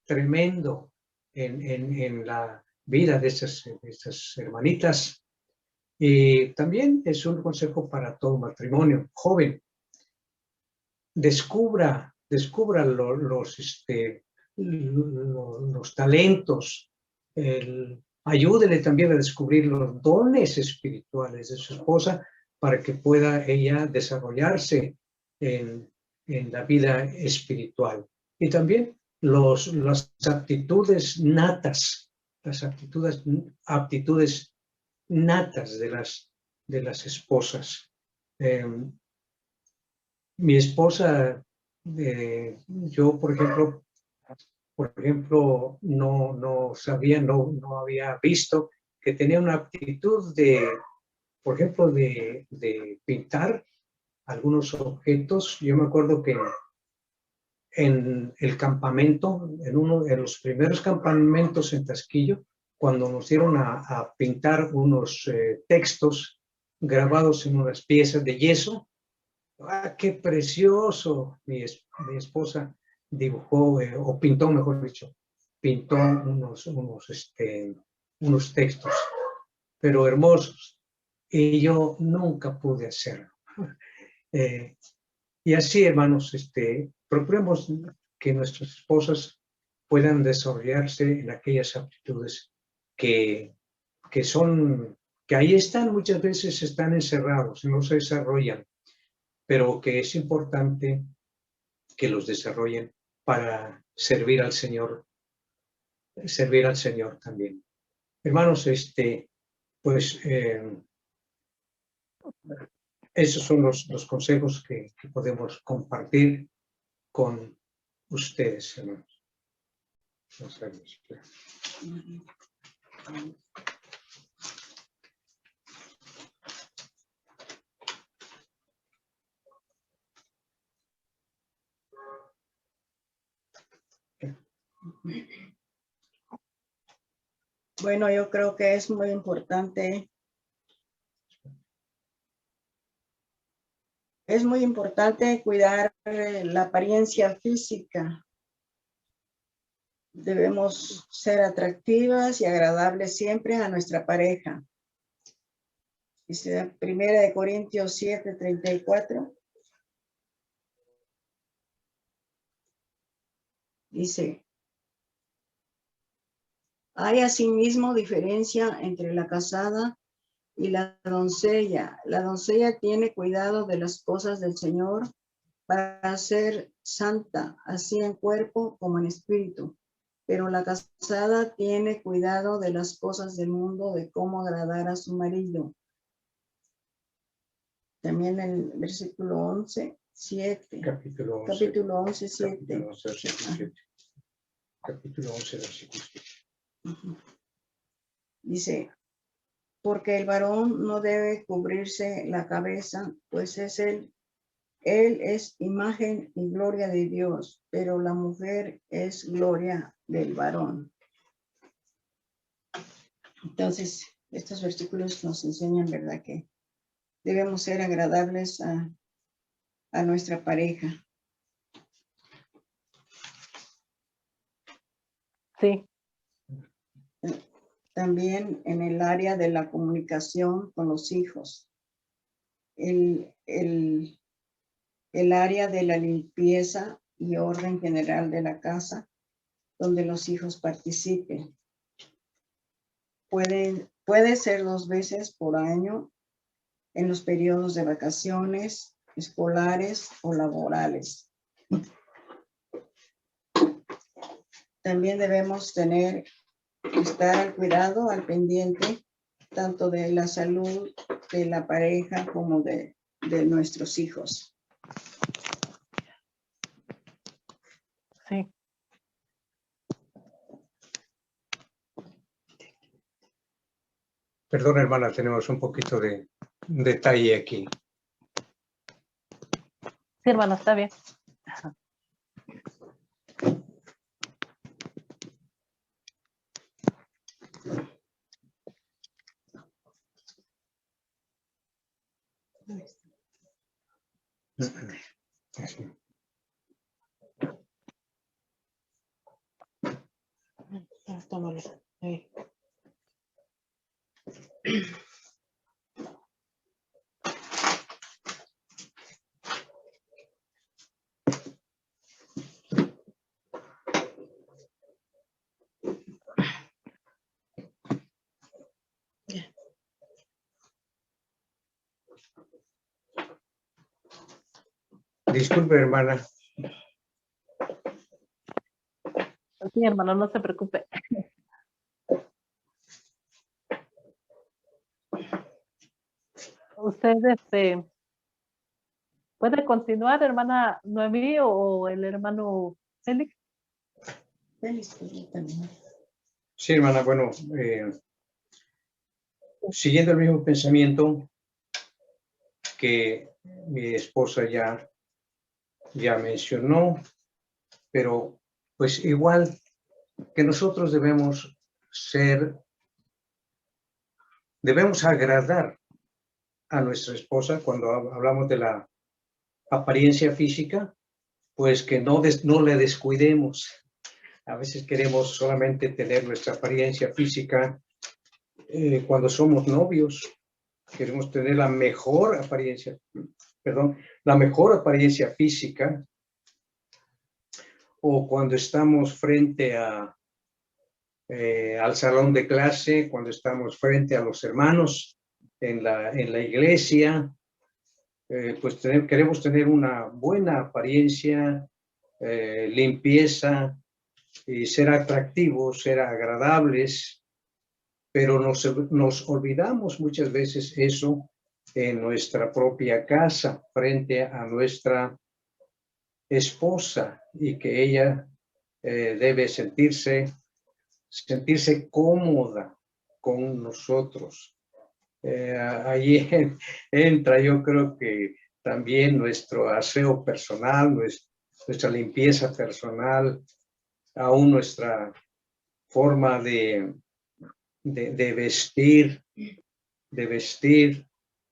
tremendo en la vida de estas hermanitas. Y también es un consejo para todo matrimonio joven. Descubra los talentos. Ayúdele también a descubrir los dones espirituales de su esposa para que pueda ella desarrollarse en la vida espiritual. Y también las aptitudes natas, las aptitudes natas de las esposas. Mi esposa, yo por ejemplo, por ejemplo, no sabía, no había visto que tenía una aptitud de, por ejemplo, de pintar algunos objetos. Yo me acuerdo que en el campamento, en uno de los primeros campamentos en Tasquillo, cuando nos dieron a pintar unos textos grabados en unas piezas de yeso. ¡Ah, qué precioso! Mi esposa dibujó, o pintó, mejor dicho, pintó unos textos, pero hermosos. Y yo nunca pude hacerlo. Y así, hermanos, procuremos que nuestras esposas puedan desarrollarse en aquellas aptitudes que ahí están, muchas veces están encerrados, no se desarrollan, pero que es importante que los desarrollen para servir al Señor también. Hermanos, pues esos son los consejos que podemos compartir con ustedes, hermanos. Bueno, yo creo que es muy importante. Es muy importante cuidar la apariencia física. Debemos ser atractivas y agradables siempre a nuestra pareja. Dice 1 Corintios 7:34. Dice, hay asimismo diferencia entre la casada y la doncella. La doncella tiene cuidado de las cosas del Señor para ser santa, así en cuerpo como en espíritu. Pero la casada tiene cuidado de las cosas del mundo, de cómo agradar a su marido. También el versículo 11, 7. Capítulo 11, 7. Capítulo 11, versículo 7. Dice, porque el varón no debe cubrirse la cabeza, pues él es imagen y gloria de Dios, pero la mujer es gloria del varón. Entonces, estos versículos nos enseñan, ¿verdad?, que debemos ser agradables a nuestra pareja. Sí. También en el área de la comunicación con los hijos. El área de la limpieza y orden general de la casa, donde los hijos participen. Puede ser 2 veces por año en los periodos de vacaciones, escolares o laborales. También debemos estar al cuidado, al pendiente, tanto de la salud de la pareja como de nuestros hijos. Sí. Perdón, hermana, tenemos un poquito de detalle aquí. Sí, hermano, está bien. Tómalo. Ahí. Disculpe, hermana. Sí, hermano, no se preocupe. Usted, ¿puede continuar, hermana Noemí o el hermano Félix? Feliz también. Sí, hermana, bueno, siguiendo el mismo pensamiento que mi esposa ya mencionó, pero pues igual que nosotros debemos agradar a nuestra esposa cuando hablamos de la apariencia física, pues que no le descuidemos. A veces queremos solamente tener nuestra apariencia física cuando somos novios. Queremos tener la mejor apariencia física, o cuando estamos frente al salón de clase, cuando estamos frente a los hermanos en la iglesia, pues queremos tener una buena apariencia, limpieza, y ser atractivos, ser agradables, pero nos olvidamos muchas veces eso en nuestra propia casa, frente a nuestra esposa, y que ella debe sentirse cómoda con nosotros. Ahí entra, yo creo que también nuestro aseo personal, nuestra limpieza personal, aún nuestra forma de vestir,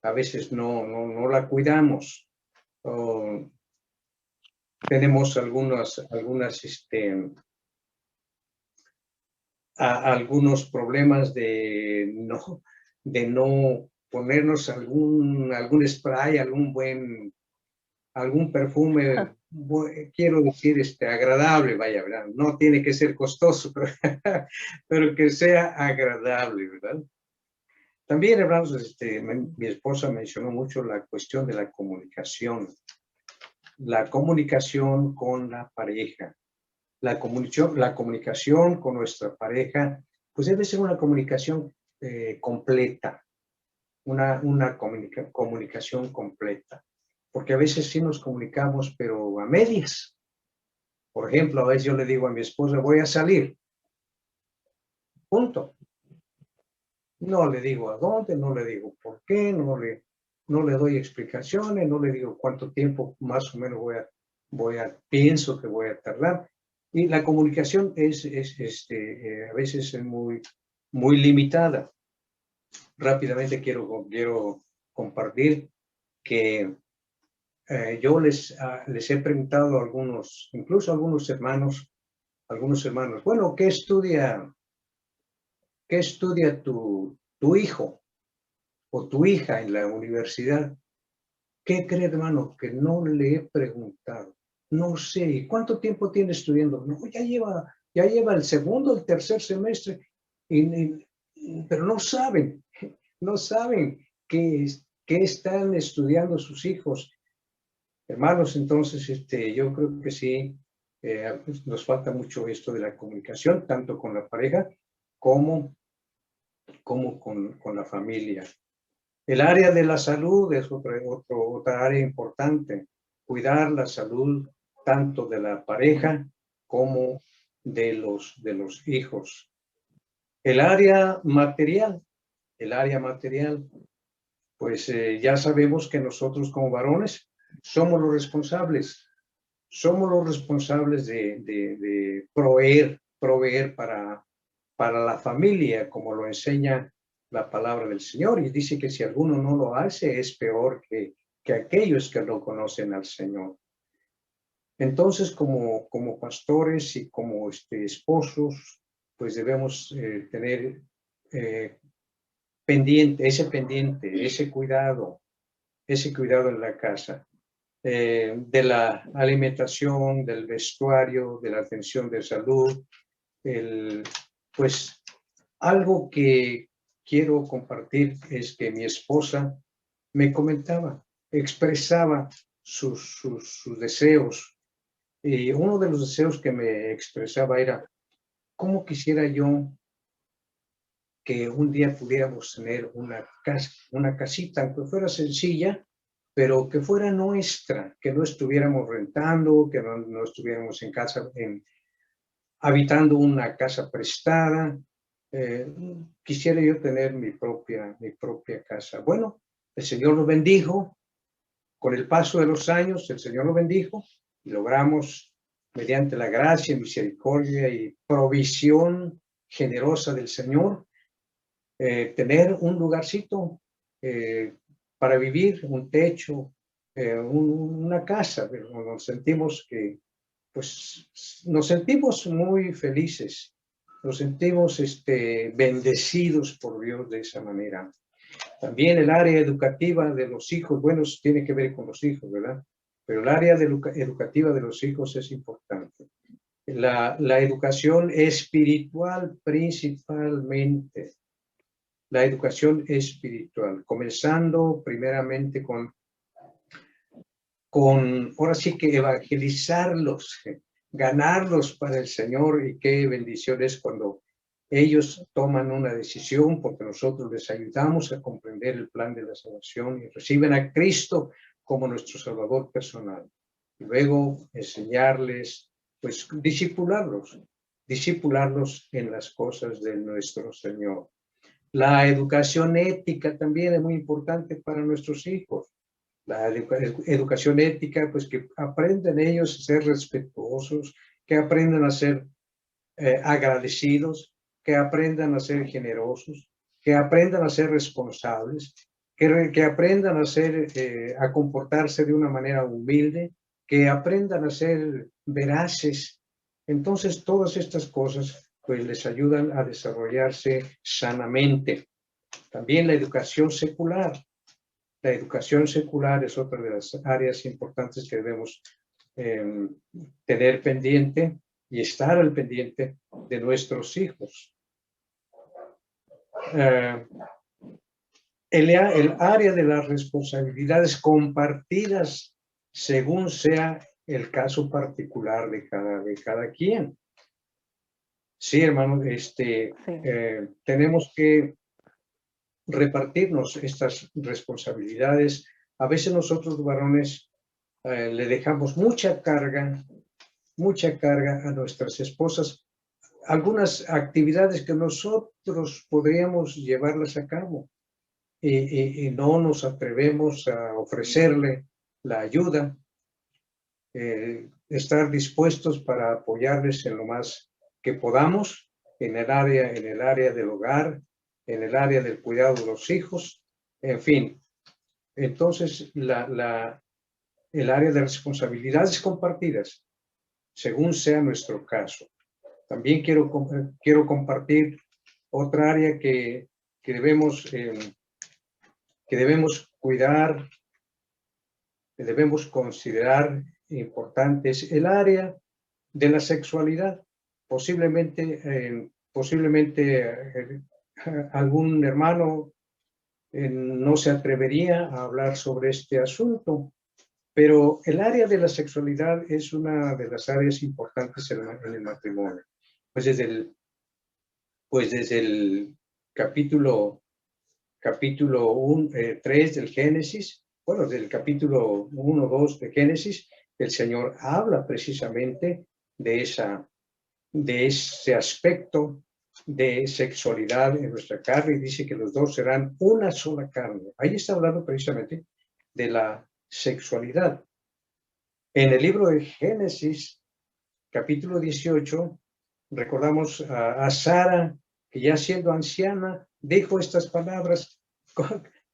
a veces no la cuidamos. Tenemos algunos problemas de no ponernos algún spray, algún perfume, quiero decir, agradable, vaya, ¿verdad? No tiene que ser costoso, pero que sea agradable, ¿verdad? También, hermanos, mi esposa mencionó mucho la cuestión de la comunicación con la pareja. La comunicación con nuestra pareja, pues debe ser una comunicación completa, una comunicación completa, porque a veces sí nos comunicamos, pero a medias. Por ejemplo, a veces yo le digo a mi esposa, voy a salir, punto. No le digo a dónde, no le digo por qué, no le doy explicaciones, no le digo cuánto tiempo más o menos pienso que voy a tardar. Y la comunicación es a veces es muy limitada. Rápidamente quiero compartir que yo les he preguntado a incluso a algunos hermanos, bueno, ¿qué estudia tu hijo o tu hija en la universidad? ¿Qué cree, hermano? Que no le he preguntado. No sé. ¿Y cuánto tiempo tiene estudiando? No, ya lleva el segundo, el tercer semestre, pero no saben qué están estudiando sus hijos. Hermanos, entonces, yo creo que sí, pues nos falta mucho esto de la comunicación, tanto con la pareja como con la familia. El área de la salud es otra área importante. Cuidar la salud tanto de la pareja como de los hijos. El área material, pues ya sabemos que nosotros como varones somos los responsables de proveer para la familia, como lo enseña la palabra del Señor, y dice que si alguno no lo hace es peor que aquellos que no conocen al Señor. Entonces, como pastores y como esposos, pues debemos tener ese cuidado en la casa, de la alimentación, del vestuario, de la atención de salud. Pues algo que quiero compartir es que mi esposa me expresaba sus deseos, y uno de los deseos que me expresaba era: ¿cómo quisiera yo que un día pudiéramos tener una casita, aunque fuera sencilla, pero que fuera nuestra, que no estuviéramos rentando, que no estuviéramos en casa, habitando una casa prestada. Quisiera yo tener mi propia casa. Bueno, el Señor lo bendijo. Con el paso de los años, el Señor lo bendijo y logramos, mediante la gracia, misericordia y provisión generosa del Señor, tener un lugarcito para vivir, un techo, una casa. Nos sentimos nos sentimos muy felices, nos sentimos bendecidos por Dios de esa manera. También el área educativa de los hijos, bueno, tiene que ver con los hijos, ¿verdad? Pero el área educativa de los hijos es importante. La educación espiritual principalmente. La educación espiritual, comenzando primeramente ahora sí que evangelizarlos, ganarlos para el Señor, y qué bendición es cuando ellos toman una decisión, porque nosotros les ayudamos a comprender el plan de la salvación y reciben a Cristo como nuestro Salvador personal. Y luego enseñarles, pues discipularlos en las cosas de nuestro Señor. La educación ética también es muy importante para nuestros hijos. La educación ética, pues que aprendan ellos a ser respetuosos, que aprendan a ser agradecidos, que aprendan a ser generosos, que aprendan a ser responsables, que aprendan a comportarse de una manera humilde, que aprendan a ser veraces. Entonces, todas estas cosas pues les ayudan a desarrollarse sanamente. También la educación secular. La educación secular es otra de las áreas importantes que debemos tener pendiente y estar al pendiente de nuestros hijos. El área de las responsabilidades compartidas según sea el caso particular de cada quien. Sí, hermano, tenemos que repartirnos estas responsabilidades. A veces nosotros varones le dejamos mucha carga a nuestras esposas, algunas actividades que nosotros podríamos llevarlas a cabo y no nos atrevemos a ofrecerle la ayuda, estar dispuestos para apoyarles en lo más que podamos en el área del hogar, en el área del cuidado de los hijos, en fin. Entonces, el área de responsabilidades compartidas, según sea nuestro caso. También quiero compartir otra área que debemos cuidar, que debemos considerar importante, es el área de la sexualidad. Posiblemente algún hermano no se atrevería a hablar sobre este asunto, pero el área de la sexualidad es una de las áreas importantes en el matrimonio. Pues desde el capítulo 3 del Génesis, bueno, del capítulo 1, 2 de Génesis, el Señor habla precisamente de ese aspecto de sexualidad en nuestra carne, y dice que los dos serán una sola carne. Ahí está hablando precisamente de la sexualidad. En el libro de Génesis, capítulo 18, recordamos a Sara, que ya siendo anciana, dijo estas palabras.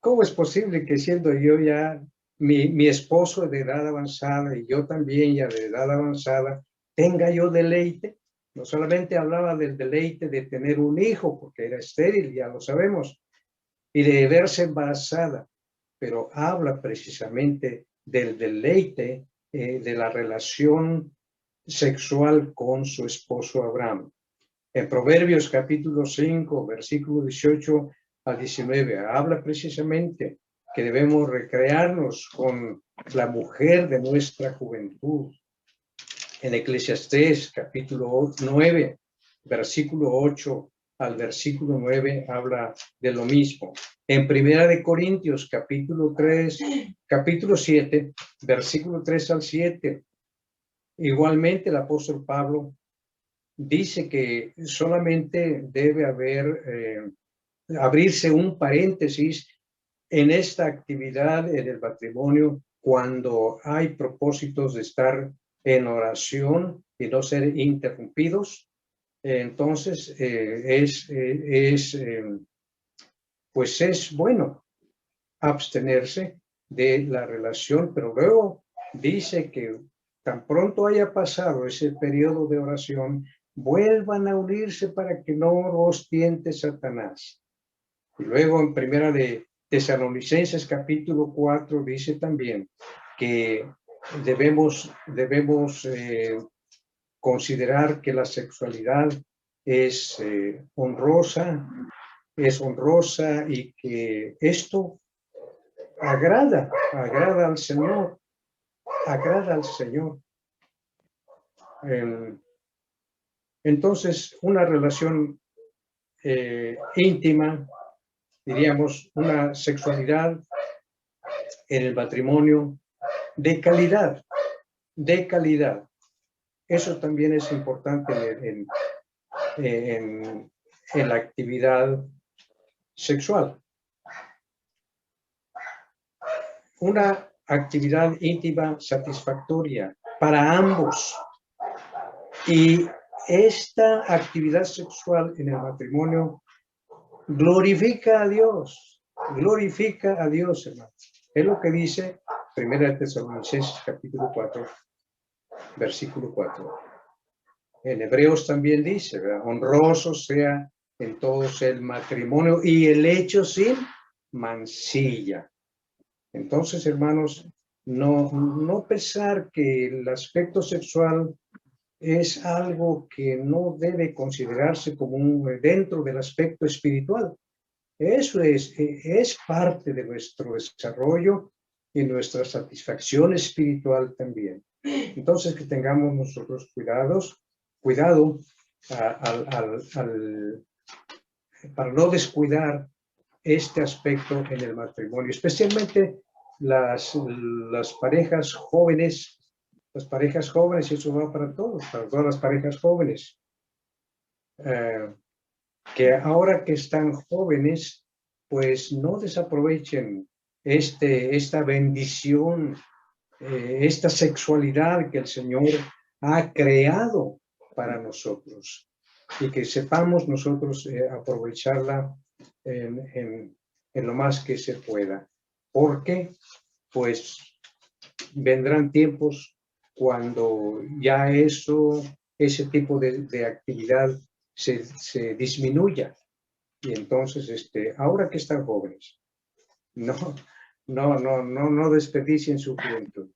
¿Cómo es posible que siendo yo ya mi esposo de edad avanzada y yo también ya de edad avanzada, tenga yo deleite? No solamente hablaba del deleite de tener un hijo, porque era estéril, ya lo sabemos, y de verse embarazada, pero habla precisamente del deleite de la relación sexual con su esposo Abraham. En Proverbios capítulo 5, versículo 18 a 19, habla precisamente que debemos recrearnos con la mujer de nuestra juventud. En Eclesiastés capítulo 9, versículo 8 al versículo 9 habla de lo mismo. En Primera de Corintios capítulo 7, versículo 3 al 7, igualmente el apóstol Pablo dice que solamente debe abrirse un paréntesis en esta actividad en el matrimonio cuando hay propósitos de estar en oración y no ser interrumpidos. Entonces pues es bueno abstenerse de la relación, pero luego dice que tan pronto haya pasado ese periodo de oración, vuelvan a unirse para que no los tiente Satanás. Y luego en Primera de Tesalonicenses capítulo 4 dice también que debemos considerar que la sexualidad es honrosa y que esto agrada al Señor, Entonces, una relación íntima, diríamos, una sexualidad en el matrimonio de calidad. Eso también es importante en la actividad sexual. Una actividad íntima satisfactoria para ambos. Y esta actividad sexual en el matrimonio glorifica a Dios, hermano. Es lo que dice 1 Tesalonicenses capítulo 4, versículo 4. En Hebreos también dice, ¿verdad? Honroso sea en todos el matrimonio y el hecho sin mancilla. Entonces, hermanos, no pensar que el aspecto sexual es algo que no debe considerarse como dentro del aspecto espiritual. Eso es parte de nuestro desarrollo y nuestra satisfacción espiritual también. Entonces, que tengamos nosotros cuidado para no descuidar este aspecto en el matrimonio, especialmente las parejas jóvenes, y eso va para todas las parejas jóvenes, que ahora que están jóvenes, pues no desaprovechen esta bendición, esta sexualidad que el Señor ha creado para nosotros y que sepamos nosotros aprovecharla en lo más que se pueda, porque pues vendrán tiempos cuando ya ese tipo de actividad se disminuya. Y entonces, ahora que están jóvenes, no desperdicien su juventud.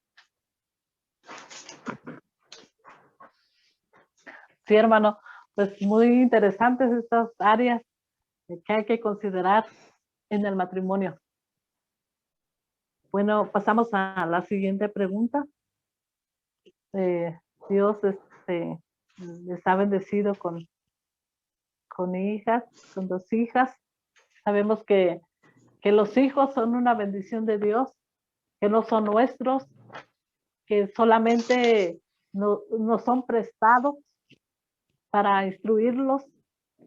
Sí, hermano, pues muy interesantes estas áreas que hay que considerar en el matrimonio. Bueno, pasamos a la siguiente pregunta. Dios les ha bendecido con hijas, con 2 hijas. Sabemos que los hijos son una bendición de Dios, que no son nuestros, que solamente nos son prestados para instruirlos,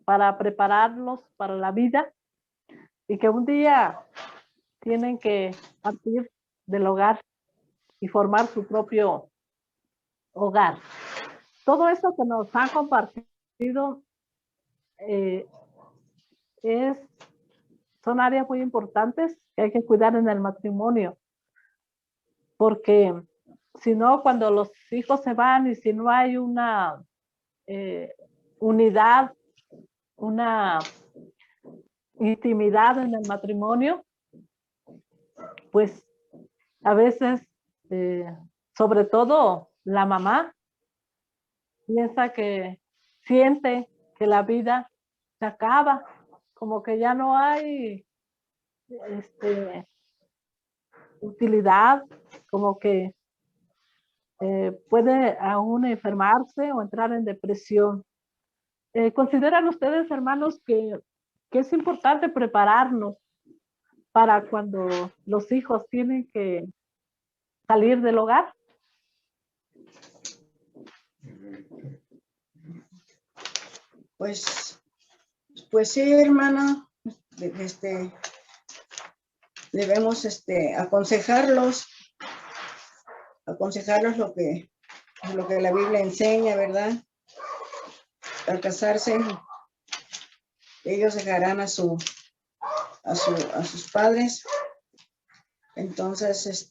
para prepararlos para la vida, y que un día tienen que partir del hogar y formar su propio hogar. Todo esto que nos han compartido son áreas muy importantes que hay que cuidar en el matrimonio, porque si no, cuando los hijos se van y si no hay una unidad, una intimidad en el matrimonio, pues a veces, sobre todo la mamá, siente que la vida se acaba, como que ya no hay utilidad, como que puede aún enfermarse o entrar en depresión. ¿Consideran ustedes, hermanos, que es importante prepararnos para cuando los hijos tienen que salir del hogar? Pues sí, hermana, debemos aconsejarlos lo que la Biblia enseña, ¿verdad? Al casarse, ellos dejarán a sus padres. Entonces,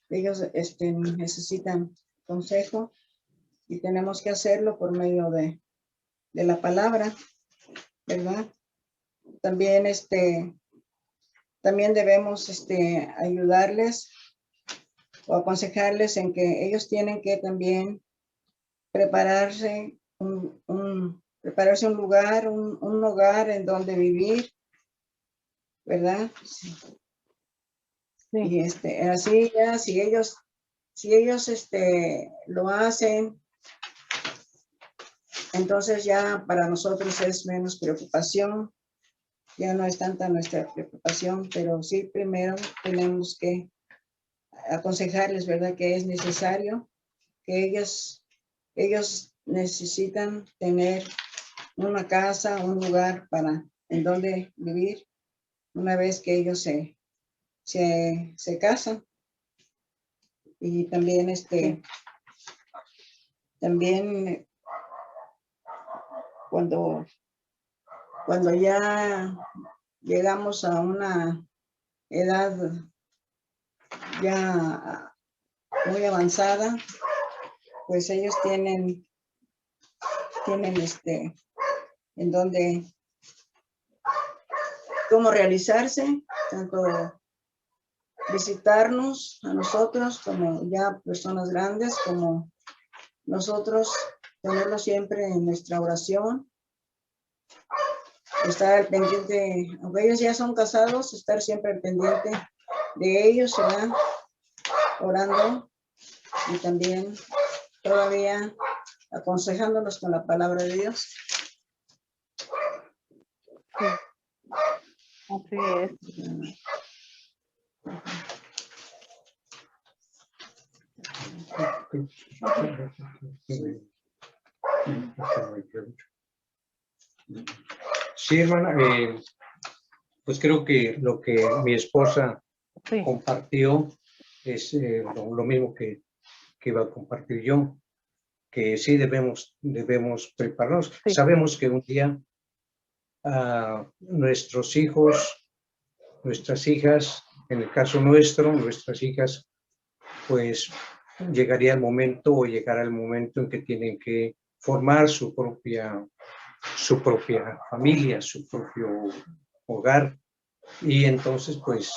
ellos necesitan consejo y tenemos que hacerlo por medio de la palabra, ¿verdad? También, también debemos ayudarles o aconsejarles en que ellos tienen que también prepararse prepararse un lugar, un hogar en donde vivir, ¿verdad? Sí. Y así ya, si ellos lo hacen, entonces ya para nosotros es menos preocupación, ya no es tanta nuestra preocupación, pero sí primero tenemos que aconsejarles, ¿verdad? Que es necesario, que ellos necesitan tener una casa, un lugar en donde vivir una vez que ellos se casan. Y también también cuando ya llegamos a una edad ya muy avanzada, pues ellos tienen en donde cómo realizarse, tanto visitarnos a nosotros como ya personas grandes, como nosotros tenerlo siempre en nuestra oración, estar al pendiente, aunque ellos ya son casados, estar siempre al pendiente de ellos, ¿verdad? Orando y también todavía aconsejándonos con la palabra de Dios. Sí. Así es. Sí, hermana, pues creo que lo que mi esposa Sí. compartió es lo mismo que iba a compartir yo, que sí debemos prepararnos. Sí. Sabemos que un día nuestros hijos, nuestras hijas, en el caso nuestro, nuestras hijas, pues llegará el momento en que tienen que formar su propia familia, su propio hogar. Y entonces, pues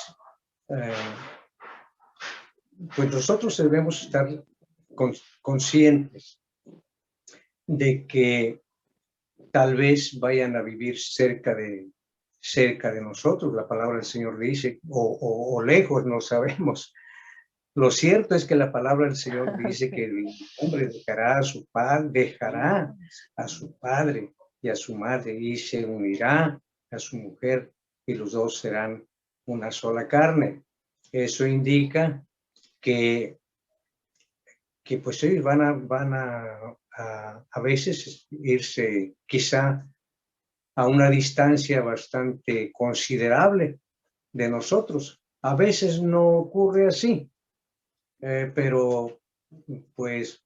nosotros debemos estar conscientes de que tal vez vayan a vivir cerca de nosotros. La palabra del Señor dice, o lejos, no sabemos. Lo cierto es que la palabra del Señor dice que el hombre dejará a su padre y a su madre y se unirá a su mujer y los dos serán una sola carne. Eso indica que pues ellos van a veces irse quizá a una distancia bastante considerable de nosotros. A veces no ocurre así, pero pues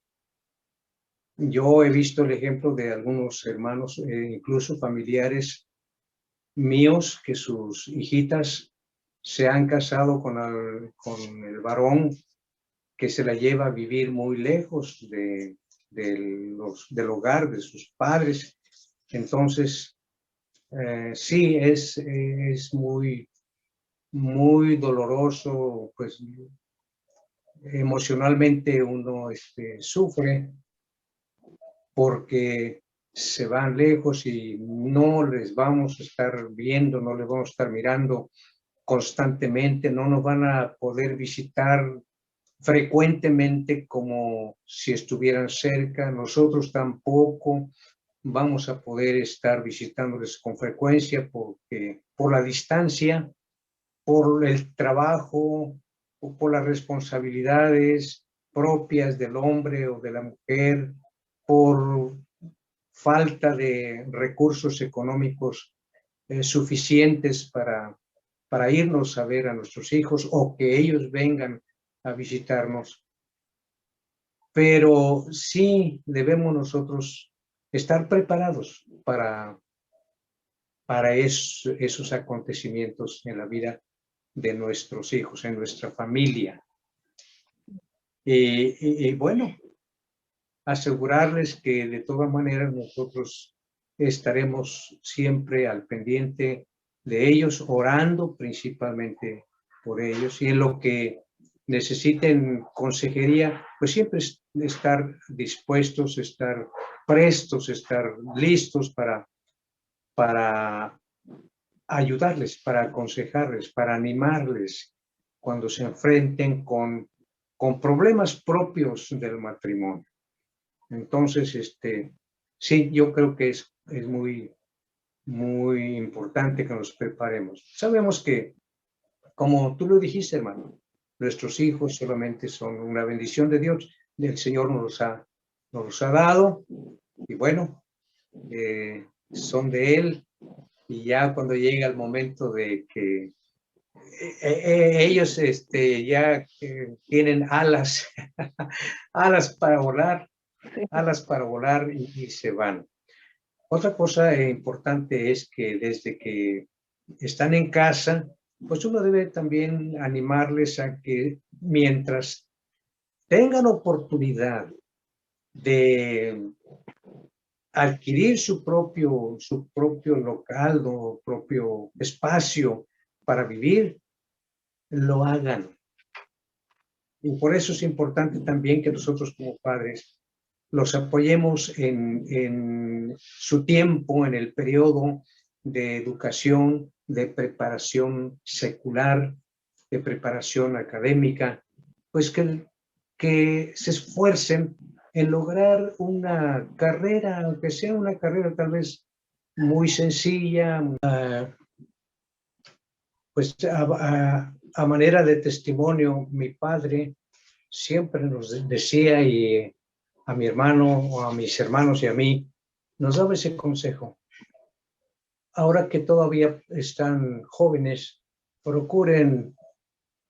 yo he visto el ejemplo de algunos hermanos, incluso familiares míos, que sus hijitas se han casado con el varón que se la lleva a vivir muy lejos del hogar de sus padres. Entonces, sí, es muy, muy doloroso, pues emocionalmente uno sufre porque se van lejos y no les vamos a estar viendo, no les vamos a estar mirando constantemente, no nos van a poder visitar frecuentemente como si estuvieran cerca, nosotros tampoco vamos a poder estar visitándoles con frecuencia porque por la distancia, por el trabajo o por las responsabilidades propias del hombre o de la mujer, por falta de recursos económicos suficientes para irnos a ver a nuestros hijos o que ellos vengan a visitarnos. Pero sí debemos nosotros estar preparados para esos acontecimientos en la vida de nuestros hijos, en nuestra familia. Y bueno, asegurarles que de todas maneras nosotros estaremos siempre al pendiente de ellos, orando principalmente por ellos, y en lo que necesiten consejería, pues siempre estar dispuestos, estar prestos, estar listos para ayudarles, para aconsejarles, para animarles cuando se enfrenten con problemas propios del matrimonio. Entonces, sí, yo creo que es muy, muy importante que nos preparemos. Sabemos que, como tú lo dijiste, hermano, nuestros hijos solamente son una bendición de Dios. El Señor nos los ha dado, y bueno, son de Él, y ya cuando llega el momento de que ellos ya tienen alas, alas para volar, y se van. Otra cosa importante es que desde que están en casa, pues uno debe también animarles a que mientras tengan oportunidad de adquirir su propio local o propio espacio para vivir, lo hagan. Y por eso es importante también que nosotros como padres los apoyemos en su tiempo, en el periodo de educación, de preparación secular, de preparación académica, pues que se esfuercen en lograr una carrera, aunque sea una carrera tal vez muy sencilla, pues a manera de testimonio, mi padre siempre nos decía, y a mi hermano o a mis hermanos y a mí, nos daba ese consejo. Ahora que todavía están jóvenes, procuren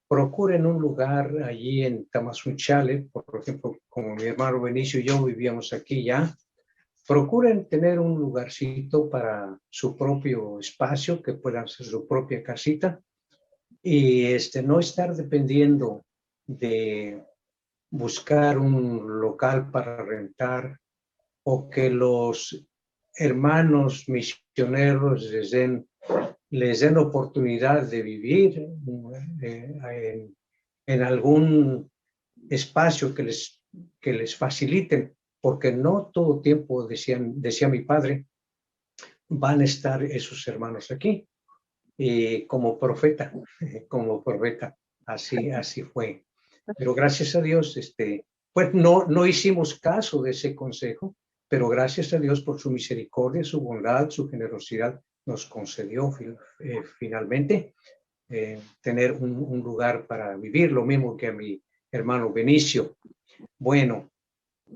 un lugar allí en Tamazunchale, por ejemplo, como mi hermano Benicio y yo vivíamos aquí ya. Procuren tener un lugarcito para su propio espacio, que puedan ser su propia casita, y no estar dependiendo de buscar un local para rentar, o que los hermanos misioneros les den oportunidad de vivir en algún espacio que les faciliten, porque no todo tiempo, decía mi padre, van a estar esos hermanos aquí. Y como profeta, así fue. Pero gracias a Dios, pues no hicimos caso de ese consejo, pero gracias a Dios por su misericordia, su bondad, su generosidad, nos concedió finalmente tener un lugar para vivir, lo mismo que a mi hermano Benicio. Bueno,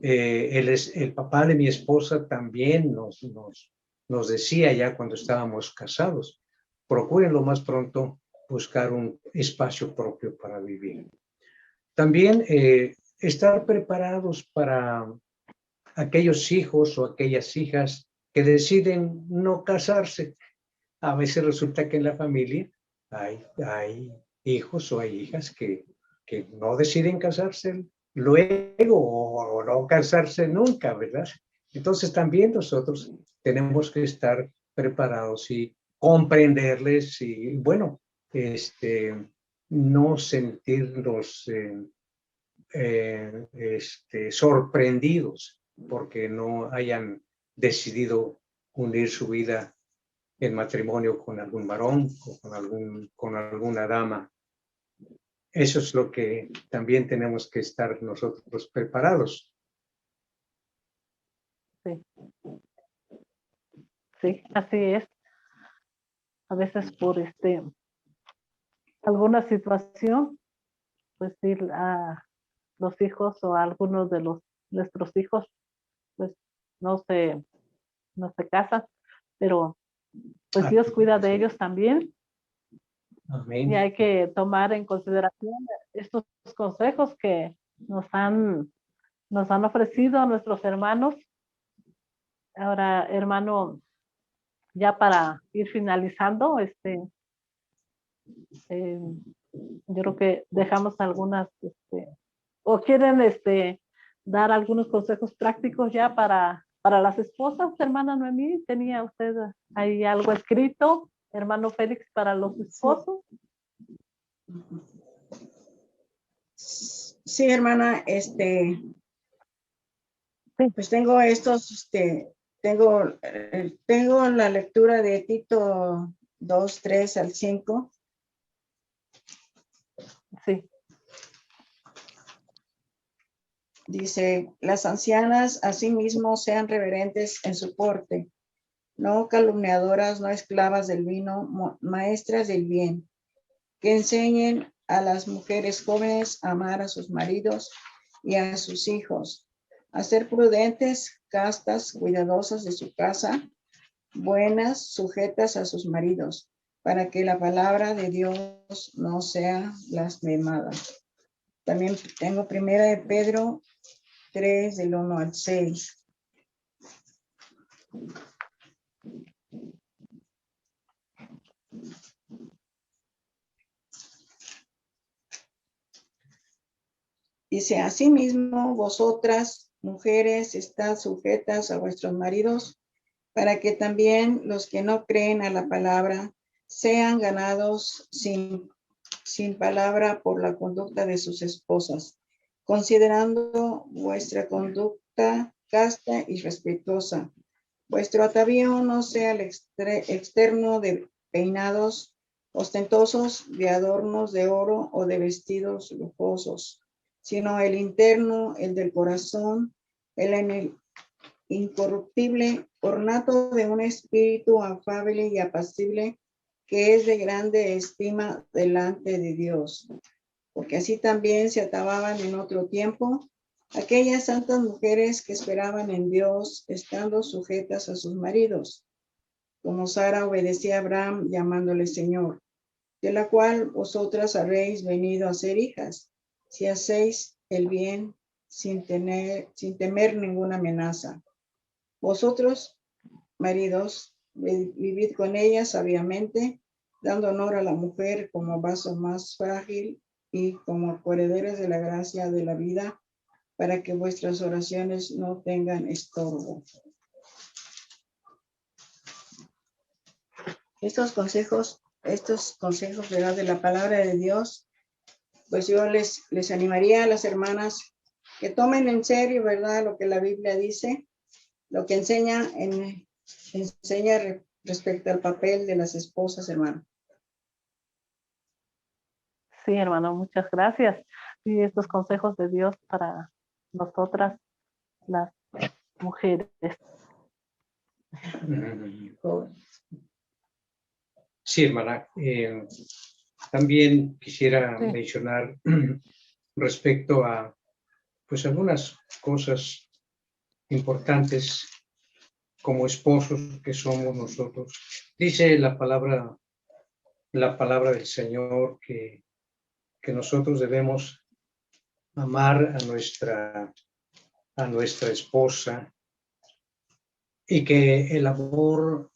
el papá de mi esposa también nos decía ya cuando estábamos casados, procuren lo más pronto buscar un espacio propio para vivir. También estar preparados para aquellos hijos o aquellas hijas que deciden no casarse. A veces resulta que en la familia hay hijos o hay hijas que no deciden casarse luego o no casarse nunca, ¿verdad? Entonces también nosotros tenemos que estar preparados y comprenderles y, bueno, no sentirnos sorprendidos porque no hayan decidido unir su vida en matrimonio con algún varón o con alguna dama. Eso es lo que también tenemos que estar nosotros preparados. Sí. Sí, así es. A veces por alguna situación, pues sí, a los hijos o a algunos de nuestros hijos, pues no se no se casan, pero pues Dios cuida de ellos también. Amén. Y hay que tomar en consideración estos consejos que nos han ofrecido nuestros hermanos. Ahora, hermano, ya para ir finalizando, yo creo que dejamos algunas, o quieren dar algunos consejos prácticos ya para las esposas, hermana Noemí. ¿Tenía usted ahí algo escrito, hermano Félix, para los esposos? Sí, hermana, pues tengo estos, tengo la lectura de Tito 2, 3 al 5. Sí. Dice, las ancianas asimismo sean reverentes en su porte, no calumniadoras, no esclavas del vino, maestras del bien, que enseñen a las mujeres jóvenes a amar a sus maridos y a sus hijos, a ser prudentes, castas, cuidadosas de su casa, buenas, sujetas a sus maridos, para que la palabra de Dios no sea blasfemada. También tengo primera de Pedro 3, del 1 al 6. Dice, asimismo, vosotras, mujeres, estad sujetas a vuestros maridos, para que también los que no creen a la palabra sean ganados sin palabra por la conducta de sus esposas, considerando vuestra conducta casta y respetuosa. Vuestro atavío no sea el externo de peinados ostentosos, de adornos de oro o de vestidos lujosos, sino el interno, el del corazón, el incorruptible, ornato de un espíritu afable y apacible, que es de grande estima delante de Dios. Porque así también se atababan en otro tiempo aquellas santas mujeres que esperaban en Dios, estando sujetas a sus maridos, como Sara obedecía a Abraham, llamándole Señor, de la cual vosotras habréis venido a ser hijas, si hacéis el bien sin temer ninguna amenaza. Vosotros, maridos, vivid con ella sabiamente, dando honor a la mujer como vaso más frágil y como coherederos de la gracia de la vida, para que vuestras oraciones no tengan estorbo. Estos consejos, ¿verdad?, de la palabra de Dios, pues yo les animaría a las hermanas que tomen en serio, ¿verdad?, lo que la Biblia dice, lo que enseña respecto al papel de las esposas, hermano. Sí, hermano, muchas gracias. Sí, estos consejos de Dios para nosotras, las mujeres. Sí, hermana. También quisiera Sí. mencionar respecto a pues algunas cosas importantes como esposos que somos nosotros. Dice la palabra del Señor que nosotros debemos amar a nuestra esposa y que el amor,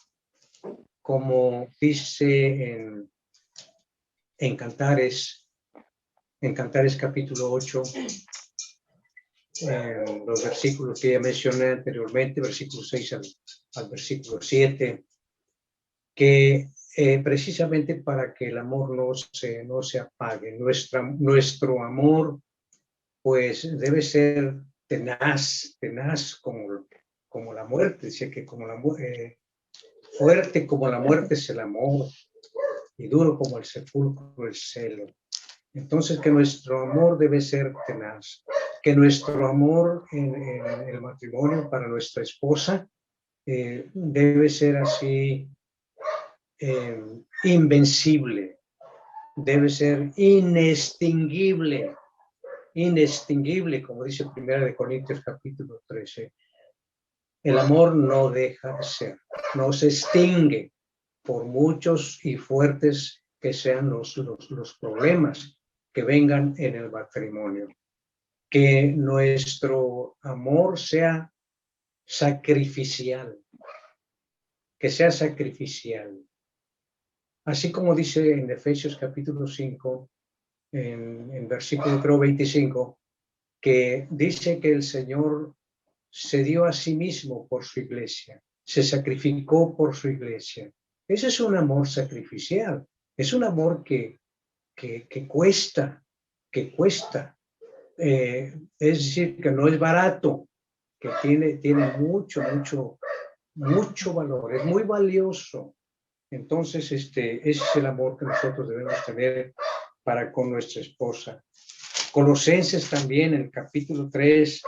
como dice en Cantares capítulo 8, los versículos que ya mencioné anteriormente, versículo 6 al versículo 7, que precisamente para que el amor no se apague, nuestro amor pues debe ser tenaz como la muerte. Dice que fuerte como la muerte es el amor y duro como el sepulcro el celo. Entonces que nuestro amor debe ser tenaz, que nuestro amor en el matrimonio para nuestra esposa debe ser así invencible, debe ser inextinguible, como dice 1 Corintios capítulo 13. El amor no deja de ser, no se extingue por muchos y fuertes que sean los problemas que vengan en el matrimonio. Que nuestro amor sea sacrificial, que sea sacrificial. Así como dice en Efesios capítulo 5, en versículo creo 25, que dice que el Señor se dio a sí mismo por su iglesia, se sacrificó por su iglesia. Ese es un amor sacrificial, es un amor que cuesta, es decir, que no es barato, que tiene mucho valor, es muy valioso. Entonces, ese es el amor que nosotros debemos tener para con nuestra esposa. Colosenses también, en el capítulo 3,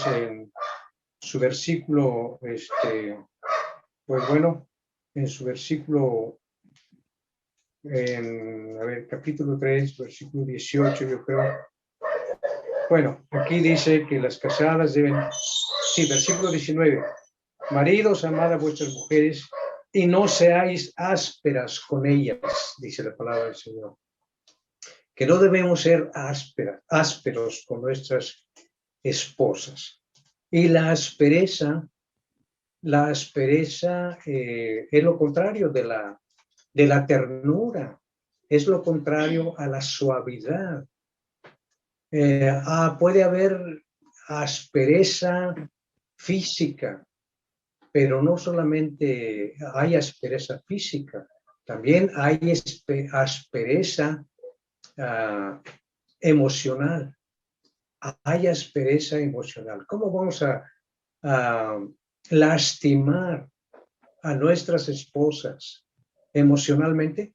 en su versículo, pues bueno, en su versículo, capítulo 3, versículo 18, yo creo. Bueno, aquí dice que las casadas deben, sí, versículo 19, maridos, amad a vuestras mujeres y no seáis ásperas con ellas, dice la palabra del Señor. Que no debemos ser ásperos con nuestras esposas. Y la aspereza es lo contrario de la ternura, es lo contrario a la suavidad. Puede haber aspereza física, pero no solamente hay aspereza física, también hay aspereza emocional. Hay aspereza emocional. ¿Cómo vamos a lastimar a nuestras esposas emocionalmente?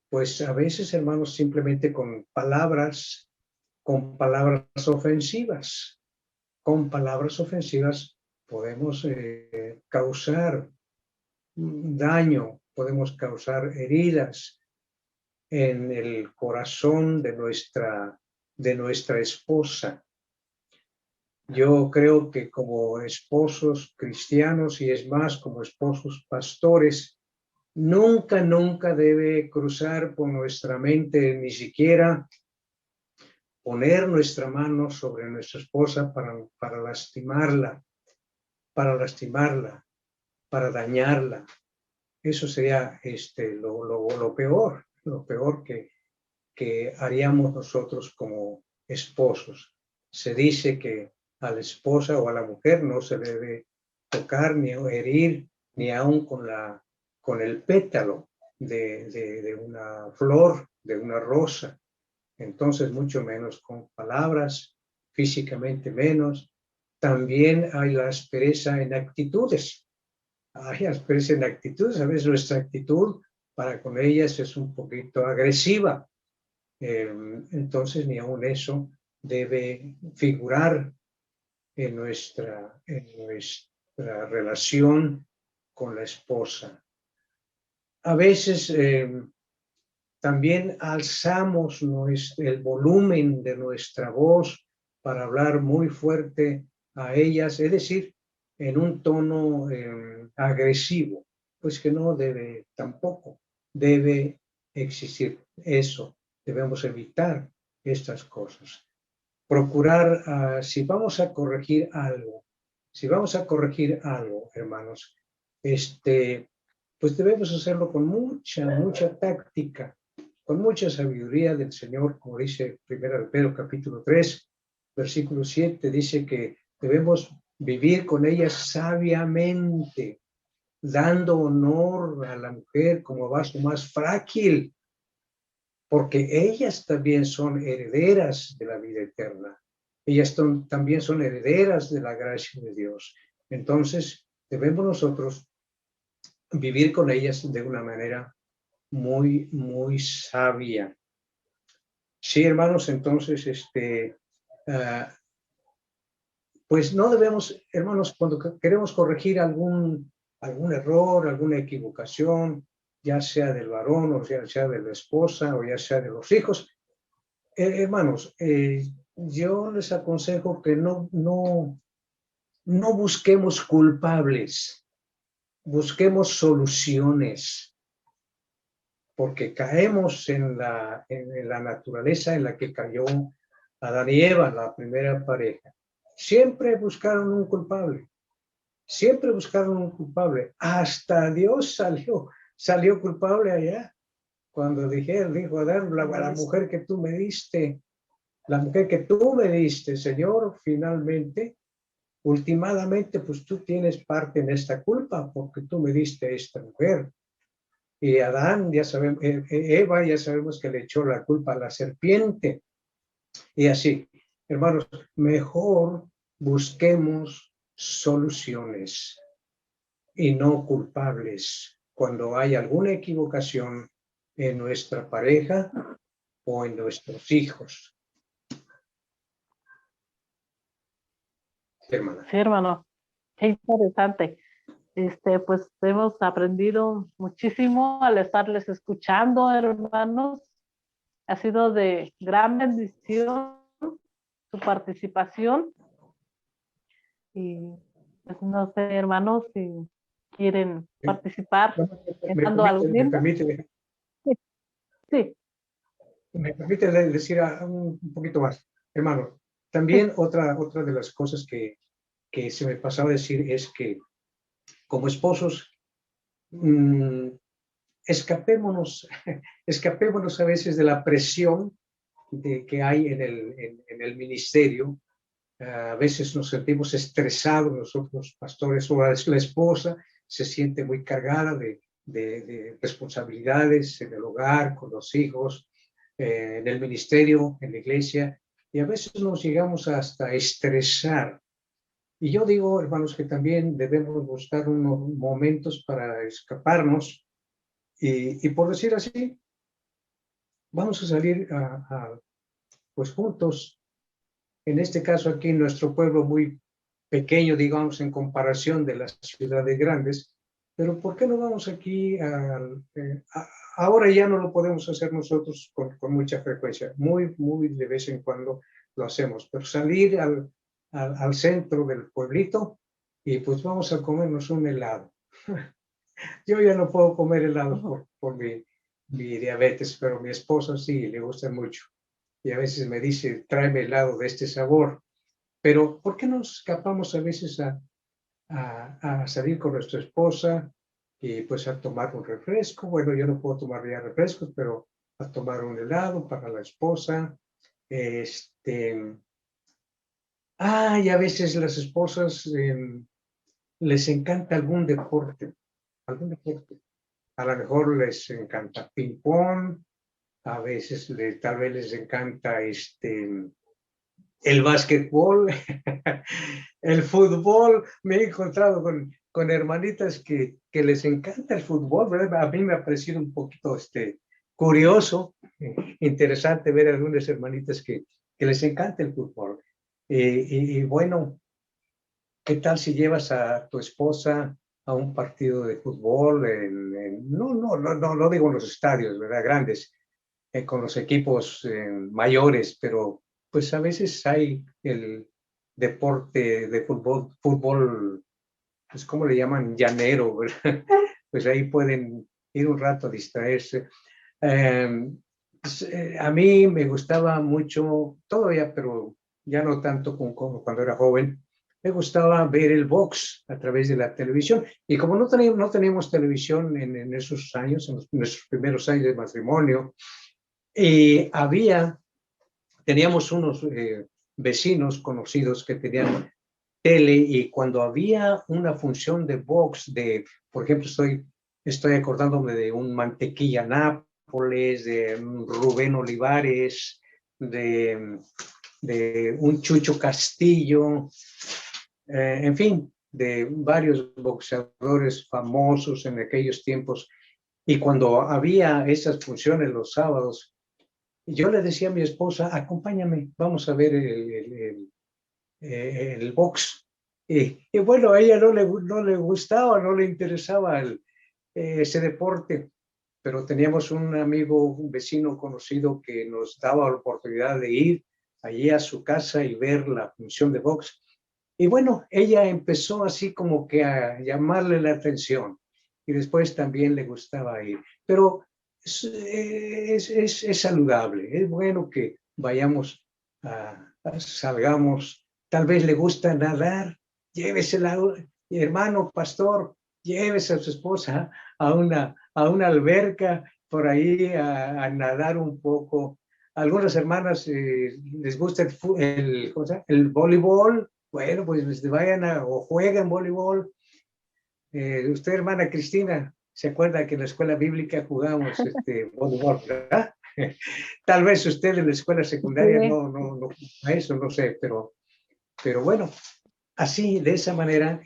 Pues a veces, hermanos, simplemente con palabras ofensivas. Con palabras ofensivas podemos causar daño, podemos causar heridas en el corazón de nuestra esposa. Yo creo que como esposos cristianos, y es más, como esposos pastores, nunca debe cruzar por nuestra mente ni siquiera poner nuestra mano sobre nuestra esposa para lastimarla, para dañarla. Eso sería lo peor que haríamos nosotros como esposos. Se dice que a la esposa o a la mujer no se debe tocar ni herir, ni aun con el pétalo de una flor, de una rosa. Entonces, mucho menos con palabras, físicamente menos. También hay la aspereza en actitudes. Hay aspereza en actitudes. A veces nuestra actitud para con ellas es un poquito agresiva. Entonces, ni aun eso debe figurar en nuestra relación con la esposa. A veces también alzamos el volumen de nuestra voz para hablar muy fuerte a ellas, es decir, en un tono agresivo, pues que no debe tampoco, debe existir eso. Debemos evitar estas cosas. Procurar, si vamos a corregir algo, hermanos, pues debemos hacerlo con mucha táctica, con mucha sabiduría del Señor, como dice 1 Pedro capítulo 3, versículo 7, dice que debemos vivir con ellas sabiamente, dando honor a la mujer como vaso más frágil, porque ellas también son herederas de la vida eterna. Ellas también son herederas de la gracia de Dios. Entonces, debemos nosotros vivir con ellas de una manera muy sabia. Sí, hermanos, entonces, pues no debemos, hermanos, cuando queremos corregir algún error, alguna equivocación, ya sea del varón o ya sea de la esposa o ya sea de los hijos, hermanos, yo les aconsejo que no no busquemos culpables, busquemos soluciones, porque caemos en la naturaleza en la que cayó Adán y Eva, la primera pareja. Siempre buscaron un culpable, siempre buscaron un culpable. Hasta Dios salió culpable allá. Cuando dijo Adán, la mujer que tú me diste, la mujer que tú me diste, Señor, finalmente, últimamente, pues tú tienes parte en esta culpa porque tú me diste esta mujer. Y Adán, ya sabemos, Eva, ya sabemos que le echó la culpa a la serpiente. Y así, hermanos, mejor busquemos soluciones y no culpables cuando hay alguna equivocación en nuestra pareja o en nuestros hijos. Hermana. Sí, hermano, qué interesante. Pues hemos aprendido muchísimo al estarles escuchando, hermanos. Ha sido de gran bendición su participación. Y pues no sé, hermanos, si quieren participar dando algún Me tiempo. permite Sí, decir un poquito más. Hermano, también otra de las cosas que se me pasaba a decir es que como esposos, escapémonos a veces de la presión que hay en el ministerio. A veces nos sentimos estresados nosotros, pastores, o la esposa se siente muy cargada de responsabilidades en el hogar, con los hijos, en el ministerio, en la iglesia, y a veces nos llegamos hasta estresar. Y yo digo, hermanos, que también debemos buscar unos momentos para escaparnos y por decir así, vamos a salir pues juntos. En este caso aquí, nuestro pueblo muy pequeño, digamos, en comparación de las ciudades grandes, pero ¿por qué no vamos aquí? Ahora ya no lo podemos hacer nosotros con mucha frecuencia, muy de vez en cuando lo hacemos, pero salir al centro del pueblito y pues vamos a comernos un helado. Yo ya no puedo comer helado por mi diabetes, pero mi esposa sí, le gusta mucho. Y a veces me dice, tráeme helado de este sabor. Pero ¿por qué nos escapamos a veces a salir con nuestra esposa y pues a tomar un refresco? Bueno, yo no puedo tomar ya refrescos, pero a tomar un helado para la esposa. Y a veces las esposas les encanta algún deporte. A lo mejor les encanta ping-pong, a veces tal vez les encanta el básquetbol, el fútbol. Me he encontrado con hermanitas que les encanta el fútbol, ¿verdad? A mí me ha parecido un poquito curioso, interesante ver a algunas hermanitas que les encanta el fútbol. Y bueno, ¿qué tal si llevas a tu esposa a un partido de fútbol? No digo en los estadios, ¿verdad? Grandes, con los equipos mayores, pero pues a veces hay el deporte de fútbol, pues ¿cómo le llaman? Llanero, ¿verdad? Pues ahí pueden ir un rato a distraerse. A mí me gustaba mucho, todavía, pero ya no tanto como cuando era joven, me gustaba ver el box a través de la televisión. Y como no teníamos televisión en esos años, en nuestros primeros años de matrimonio, teníamos unos vecinos conocidos que tenían tele, y cuando había una función de box, por ejemplo, estoy acordándome de un Mantequilla Nápoles, de Rubén Olivares, de un Chucho Castillo, en fin, de varios boxeadores famosos en aquellos tiempos. Y cuando había esas funciones los sábados, yo le decía a mi esposa, acompáñame, vamos a ver el box. Y bueno, a ella no le gustaba, no le interesaba ese deporte, pero teníamos un amigo, un vecino conocido que nos daba la oportunidad de ir allí a su casa y ver la función de box. Y bueno, ella empezó así como que a llamarle la atención y después también le gustaba ir. Pero es saludable, es bueno que vayamos, salgamos. Tal vez le gusta nadar, llévesela, hermano pastor, llévese a su esposa a una alberca por ahí a nadar un poco. Algunas hermanas les gusta el voleibol. Bueno, pues vayan o jueguen voleibol. Usted, hermana Cristina, ¿se acuerda que en la escuela bíblica jugábamos voleibol, verdad? Tal vez usted en la escuela secundaria Sí. no eso, no sé, pero bueno, así, de esa manera,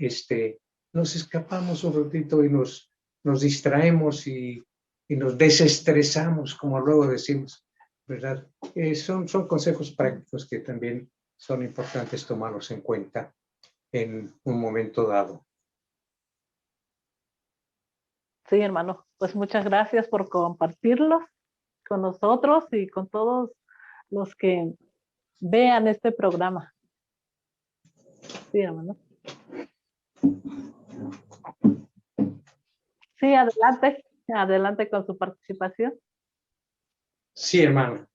nos escapamos un ratito y nos distraemos y nos desestresamos, como luego decimos, ¿verdad? Son consejos prácticos que también son importantes tomarlos en cuenta en un momento dado. Sí, hermano, pues muchas gracias por compartirlos con nosotros y con todos los que vean este programa. Sí, hermano. Sí, adelante con su participación. Sí, hermano.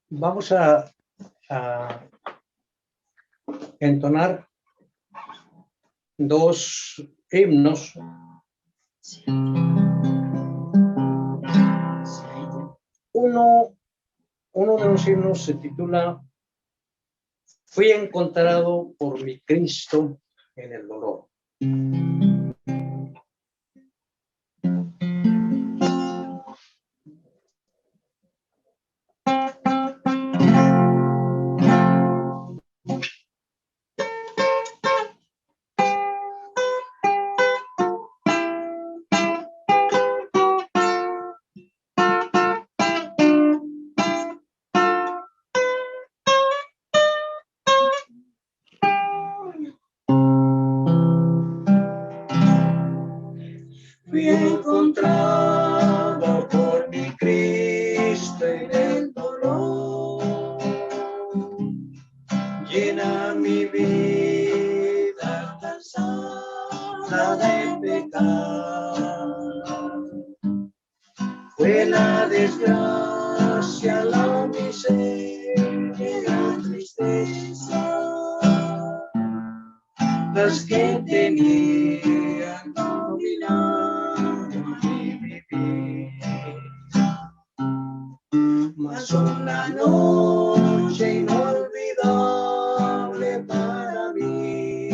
Vamos a entonar dos himnos. Uno de los himnos se titula Fui encontrado por mi Cristo en el dolor. Fui encontrado por mi Cristo en el dolor. Llena mi vida cansada de pecar. Fue la desgracia, la miseria, la tristeza, las que tenían dominado mi vivir. Mas una noche inolvidable para mí,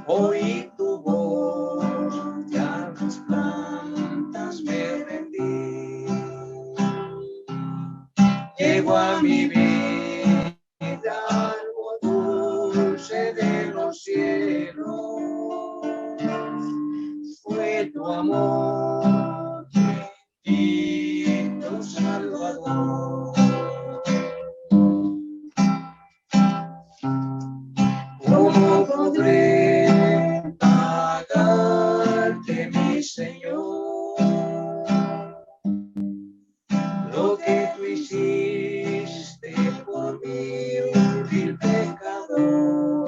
oí tu voz y a las plantas me rendí. Llegó a mi vida algo dulce de los cielos, fue tu amor, bendito Salvador. ¿Cómo podré pagarte, mi Señor, lo que tú hiciste por mí, un vil pecador?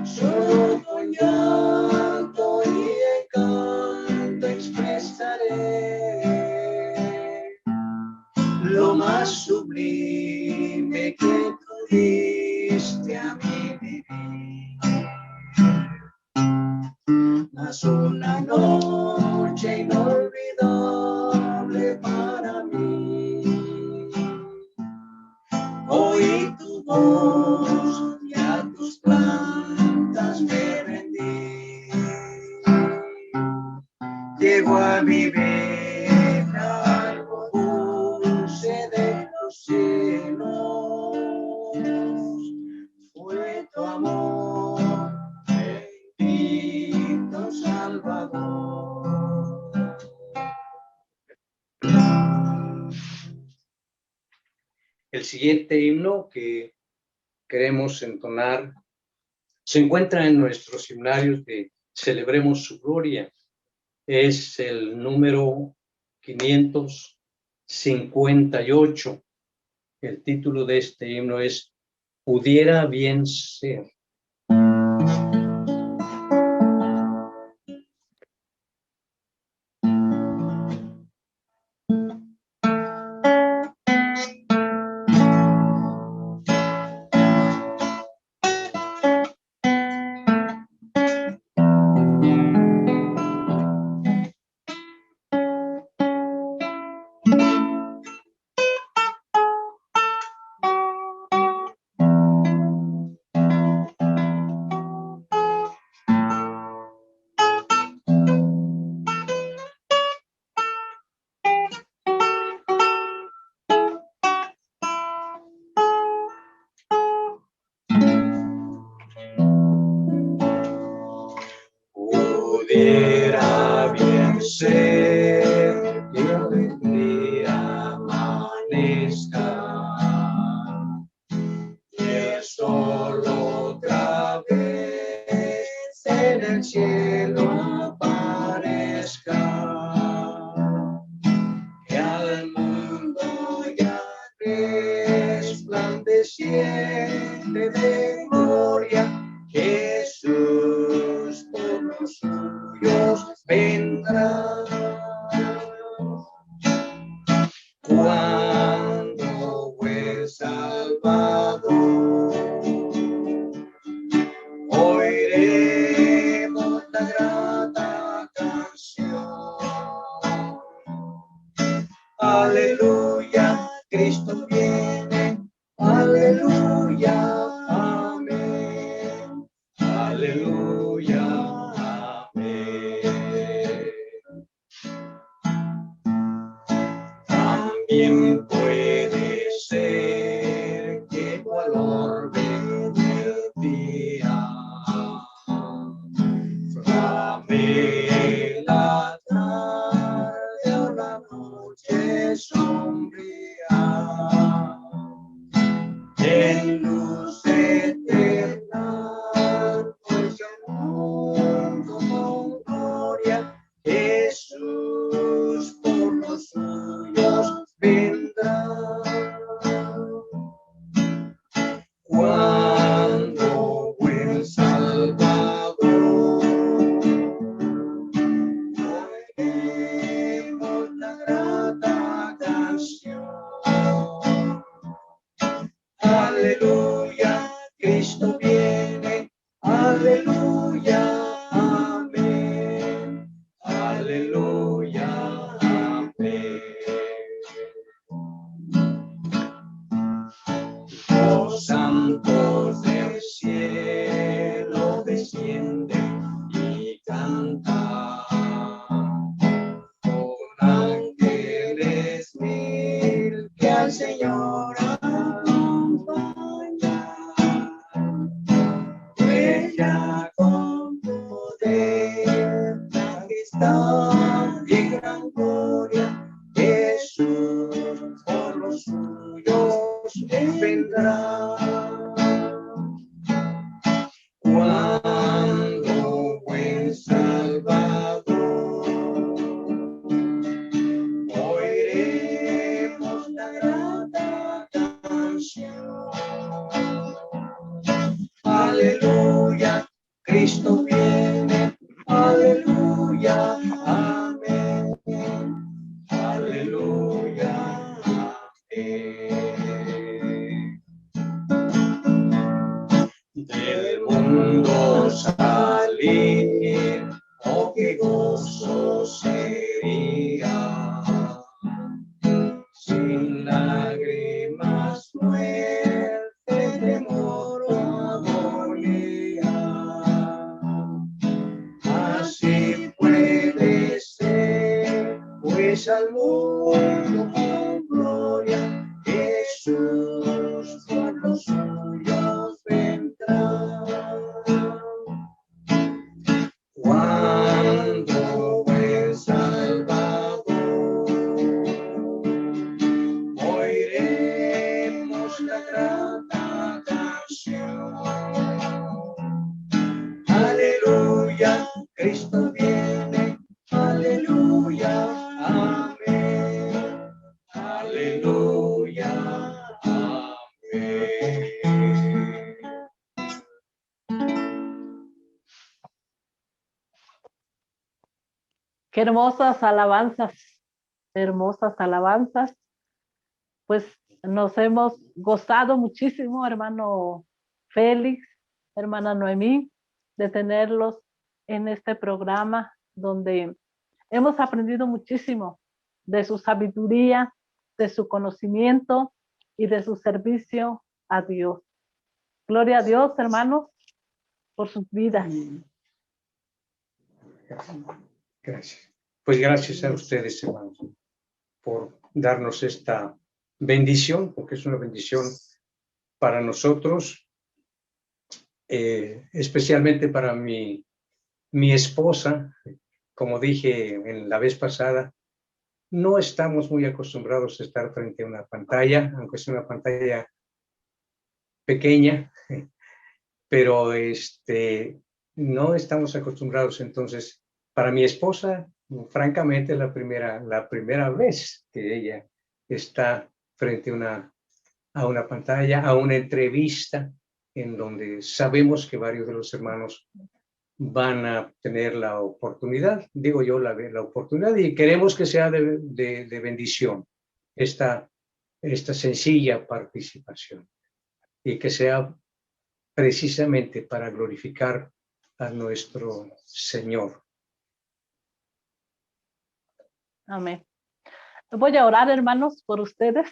Solo con llanto y encanto expresaré lo más sublime que tú diste a mi vivir. Mas una noche inolvidable para mí, oí tu voz y a tus plantas me rendí. Llegó a mi vida algo dulce de los cielos, fue tu amor, bendito Salvador. El siguiente himno que queremos entonar se encuentra en nuestros himnarios de Celebremos su Gloria. Es el número 500 58. El título de este himno es Pudiera bien ser. Pudiera bien ser que alegría amanezca y el sol otra vez en el cielo aparezca, que al mundo ya resplandeciente de gloria Jesús por los suyos vendrá. Cuando el Salvador oiremos la grata canción. Aleluya, Cristo viene. Aleluya, amén. Aleluya, amén. También puede ser que cual orbe del día flame la tarde o la noche sombría. En luz eterna, pues el mundo con gloria, Jesús por los suyos vendrá. Cuando el Salvador oiremos la grata canción. Aleluya, Cristo viene. Aleluya, amén. Aleluya, amén. Los santos del cielo descienden y cantan con ángeles mil que al Señor ella con poder, majestad y gran gloria, Jesús por los suyos vendrá. Cuando buen Salvador oiremos la grata canción. Aleluya, Cristo viene. Aleluya, amén. Aleluya, amén. Del mundo salir, oh qué gozo sería, sin lágrimas, muerte, temor o agonía. Así puede ser, pues al mundo con gloria Jesús por los suyos vendrá. Cuando el Salvador oiremos la grata canción. Aleluya, Cristo viene. Aleluya, amén. Qué hermosas alabanzas. Pues nos hemos gozado muchísimo, hermano Félix, hermana Noemí, de tenerlos en este programa donde hemos aprendido muchísimo de su sabiduría, de su conocimiento y de su servicio a Dios. Gloria a Dios, hermanos, por sus vidas. Amén. Gracias. Pues gracias a ustedes, hermanos, por darnos esta bendición, porque es una bendición para nosotros, especialmente para mi esposa. Como dije en la vez pasada, no estamos muy acostumbrados a estar frente a una pantalla, aunque es una pantalla pequeña, pero no estamos acostumbrados. Entonces, para mi esposa, francamente, la primera vez que ella está frente a una pantalla, a una entrevista, en donde sabemos que varios de los hermanos van a tener la oportunidad, digo yo, la oportunidad, y queremos que sea de bendición esta sencilla participación, y que sea precisamente para glorificar a nuestro Señor. Amén. Voy a orar, hermanos, por ustedes.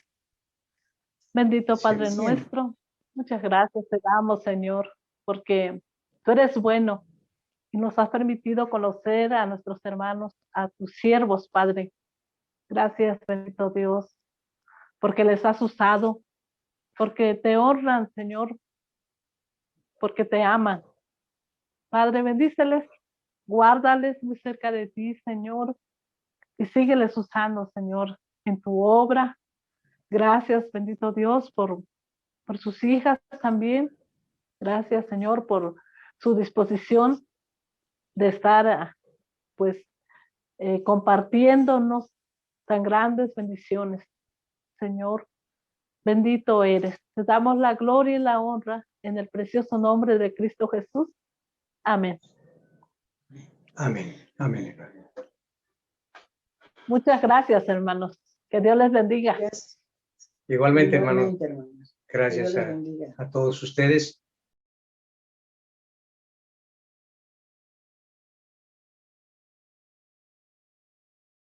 Bendito Padre Sí. nuestro, muchas gracias te damos, Señor, porque tú eres bueno y nos has permitido conocer a nuestros hermanos, a tus siervos, Padre. Gracias, bendito Dios, porque les has usado, porque te honran, Señor, porque te aman. Padre, bendíceles, guárdales muy cerca de ti, Señor, y sígueles usando, Señor, en tu obra. Gracias, bendito Dios, por sus hijas también. Gracias, Señor, por su disposición de estar, pues, compartiéndonos tan grandes bendiciones. Señor, bendito eres. Te damos la gloria y la honra en el precioso nombre de Cristo Jesús. Amén. Amén. Amén. Muchas gracias, hermanos. Que Dios les bendiga. Gracias. Igualmente, hermano, Igualmente, hermanos. Que gracias Dios les bendiga. a todos ustedes.